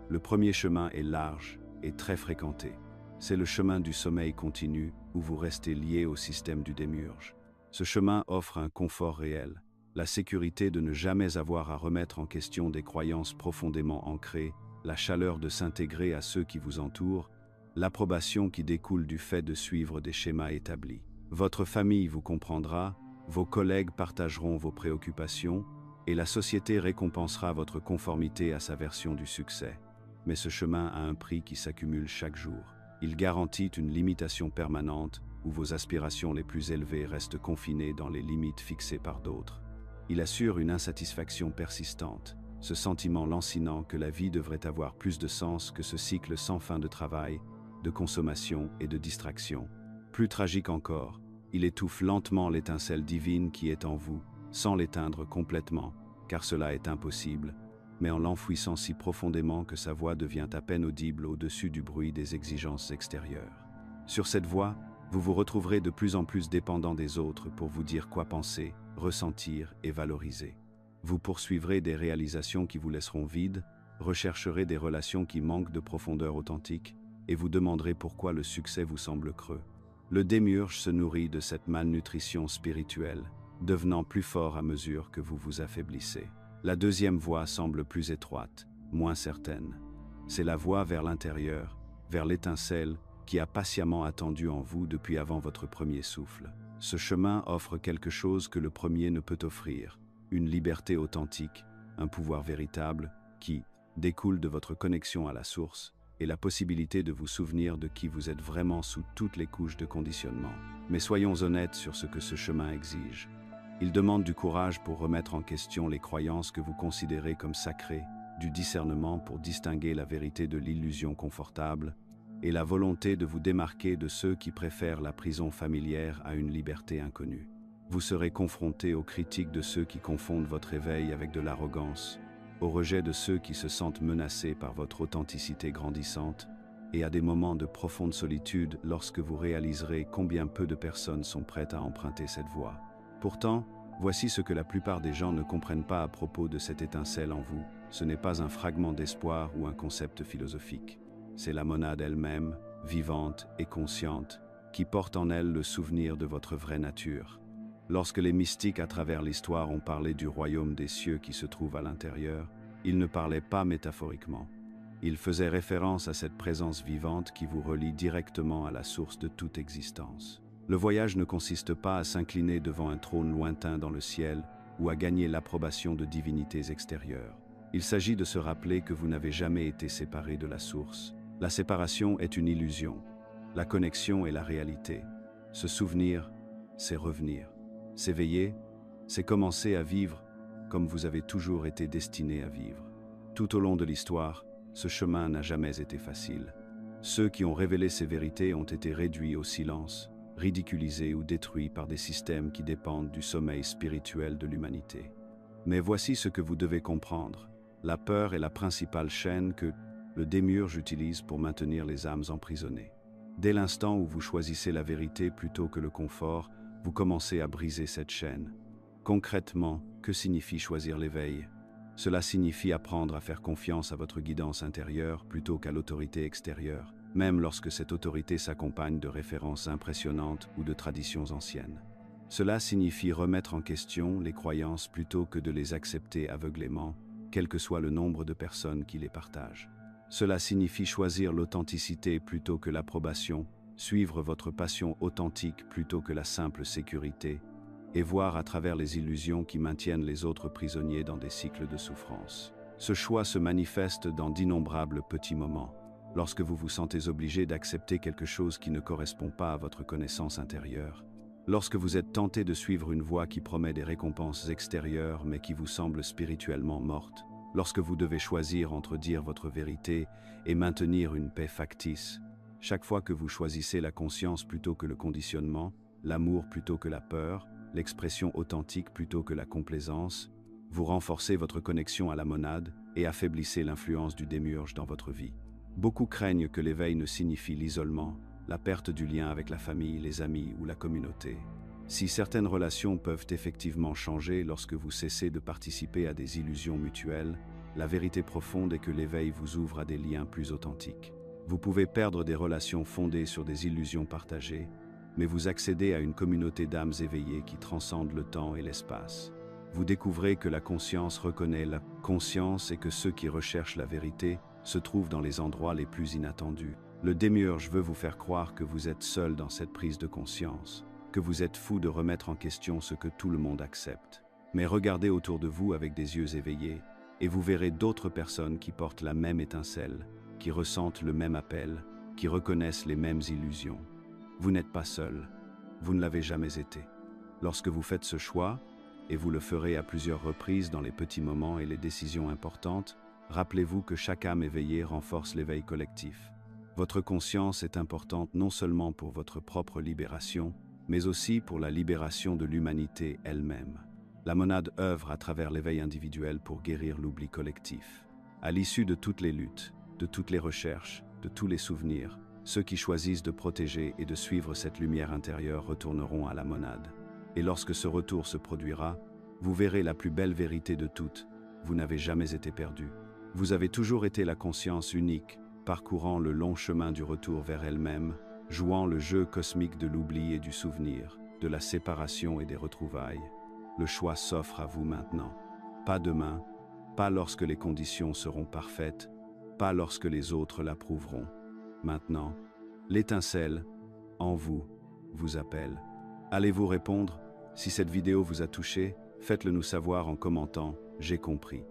Le premier chemin est large et très fréquenté. c'est le chemin du sommeil continu où vous restez lié au système du démiurge. Ce chemin offre un confort réel, la sécurité de ne jamais avoir à remettre en question des croyances profondément ancrées, la chaleur de s'intégrer à ceux qui vous entourent, l'approbation qui découle du fait de suivre des schémas établis. Votre famille vous comprendra, vos collègues partageront vos préoccupations, et la société récompensera votre conformité à sa version du succès. Mais ce chemin a un prix qui s'accumule chaque jour. Il garantit une limitation permanente où vos aspirations les plus élevées restent confinées dans les limites fixées par d'autres. Il assure une insatisfaction persistante, ce sentiment lancinant que la vie devrait avoir plus de sens que ce cycle sans fin de travail, de consommation et de distraction. Plus tragique encore, il étouffe lentement l'étincelle divine qui est en vous, sans l'éteindre complètement, car cela est impossible, mais en l'enfouissant si profondément que sa voix devient à peine audible au-dessus du bruit des exigences extérieures. Sur cette voie, vous vous retrouverez de plus en plus dépendant des autres pour vous dire quoi penser, ressentir et valoriser. Vous poursuivrez des réalisations qui vous laisseront vides, rechercherez des relations qui manquent de profondeur authentique, et vous demanderez pourquoi le succès vous semble creux. Le démiurge se nourrit de cette malnutrition spirituelle, devenant plus fort à mesure que vous vous affaiblissez. La deuxième voie semble plus étroite, moins certaine. C'est la voie vers l'intérieur, vers l'étincelle qui a patiemment attendu en vous depuis avant votre premier souffle. Ce chemin offre quelque chose que le premier ne peut offrir, une liberté authentique, un pouvoir véritable qui découle de votre connexion à la source et la possibilité de vous souvenir de qui vous êtes vraiment sous toutes les couches de conditionnement. Mais soyons honnêtes sur ce que ce chemin exige. Il demande du courage pour remettre en question les croyances que vous considérez comme sacrées, du discernement pour distinguer la vérité de l'illusion confortable, et la volonté de vous démarquer de ceux qui préfèrent la prison familière à une liberté inconnue. Vous serez confronté aux critiques de ceux qui confondent votre éveil avec de l'arrogance, au rejet de ceux qui se sentent menacés par votre authenticité grandissante, et à des moments de profonde solitude lorsque vous réaliserez combien peu de personnes sont prêtes à emprunter cette voie. Pourtant, voici ce que la plupart des gens ne comprennent pas à propos de cette étincelle en vous. Ce n'est pas un fragment d'espoir ou un concept philosophique. C'est la monade elle-même, vivante et consciente, qui porte en elle le souvenir de votre vraie nature. Lorsque les mystiques à travers l'histoire ont parlé du royaume des cieux qui se trouve à l'intérieur, ils ne parlaient pas métaphoriquement. Ils faisaient référence à cette présence vivante qui vous relie directement à la source de toute existence. Le voyage ne consiste pas à s'incliner devant un trône lointain dans le ciel ou à gagner l'approbation de divinités extérieures. Il s'agit de se rappeler que vous n'avez jamais été séparé de la source. La séparation est une illusion. La connexion est la réalité. Se souvenir, c'est revenir. S'éveiller, c'est commencer à vivre comme vous avez toujours été destiné à vivre. Tout au long de l'histoire, ce chemin n'a jamais été facile. Ceux qui ont révélé ces vérités ont été réduits au silence, ridiculisés ou détruits par des systèmes qui dépendent du sommeil spirituel de l'humanité. Mais voici ce que vous devez comprendre. La peur est la principale chaîne que le démiurge utilise pour maintenir les âmes emprisonnées. Dès l'instant où vous choisissez la vérité plutôt que le confort, vous commencez à briser cette chaîne. Concrètement, que signifie choisir l'éveil? Cela signifie apprendre à faire confiance à votre guidance intérieure plutôt qu'à l'autorité extérieure, même lorsque cette autorité s'accompagne de références impressionnantes ou de traditions anciennes. Cela signifie remettre en question les croyances plutôt que de les accepter aveuglément, quel que soit le nombre de personnes qui les partagent. Cela signifie choisir l'authenticité plutôt que l'approbation, suivre votre passion authentique plutôt que la simple sécurité, et voir à travers les illusions qui maintiennent les autres prisonniers dans des cycles de souffrance. Ce choix se manifeste dans d'innombrables petits moments, lorsque vous vous sentez obligé d'accepter quelque chose qui ne correspond pas à votre connaissance intérieure, lorsque vous êtes tenté de suivre une voie qui promet des récompenses extérieures mais qui vous semble spirituellement morte, lorsque vous devez choisir entre dire votre vérité et maintenir une paix factice. Chaque fois que vous choisissez la conscience plutôt que le conditionnement, l'amour plutôt que la peur, l'expression authentique plutôt que la complaisance, vous renforcez votre connexion à la monade et affaiblissez l'influence du démiurge dans votre vie. Beaucoup craignent que l'éveil ne signifie l'isolement, la perte du lien avec la famille, les amis ou la communauté. Si certaines relations peuvent effectivement changer lorsque vous cessez de participer à des illusions mutuelles, la vérité profonde est que l'éveil vous ouvre à des liens plus authentiques. Vous pouvez perdre des relations fondées sur des illusions partagées, mais vous accédez à une communauté d'âmes éveillées qui transcende le temps et l'espace. Vous découvrez que la conscience reconnaît la conscience et que ceux qui recherchent la vérité se trouvent dans les endroits les plus inattendus. Le démiurge veut vous faire croire que vous êtes seul dans cette prise de conscience, que vous êtes fou de remettre en question ce que tout le monde accepte. Mais regardez autour de vous avec des yeux éveillés, et vous verrez d'autres personnes qui portent la même étincelle, qui ressentent le même appel, qui reconnaissent les mêmes illusions. Vous n'êtes pas seul, vous ne l'avez jamais été. Lorsque vous faites ce choix, et vous le ferez à plusieurs reprises dans les petits moments et les décisions importantes, rappelez-vous que chaque âme éveillée renforce l'éveil collectif. Votre conscience est importante non seulement pour votre propre libération, mais aussi pour la libération de l'humanité elle-même. La monade œuvre à travers l'éveil individuel pour guérir l'oubli collectif. À l'issue de toutes les luttes, de toutes les recherches, de tous les souvenirs, ceux qui choisissent de protéger et de suivre cette lumière intérieure retourneront à la monade. Et lorsque ce retour se produira, vous verrez la plus belle vérité de toutes. Vous n'avez jamais été perdu. Vous avez toujours été la conscience unique, parcourant le long chemin du retour vers elle-même, jouant le jeu cosmique de l'oubli et du souvenir, de la séparation et des retrouvailles. Le choix s'offre à vous maintenant. Pas demain, pas lorsque les conditions seront parfaites, pas lorsque les autres l'approuveront. Maintenant, l'étincelle, en vous, vous appelle. Allez-vous répondre? Si cette vidéo vous a touché, faites-le nous savoir en commentant « J'ai compris ».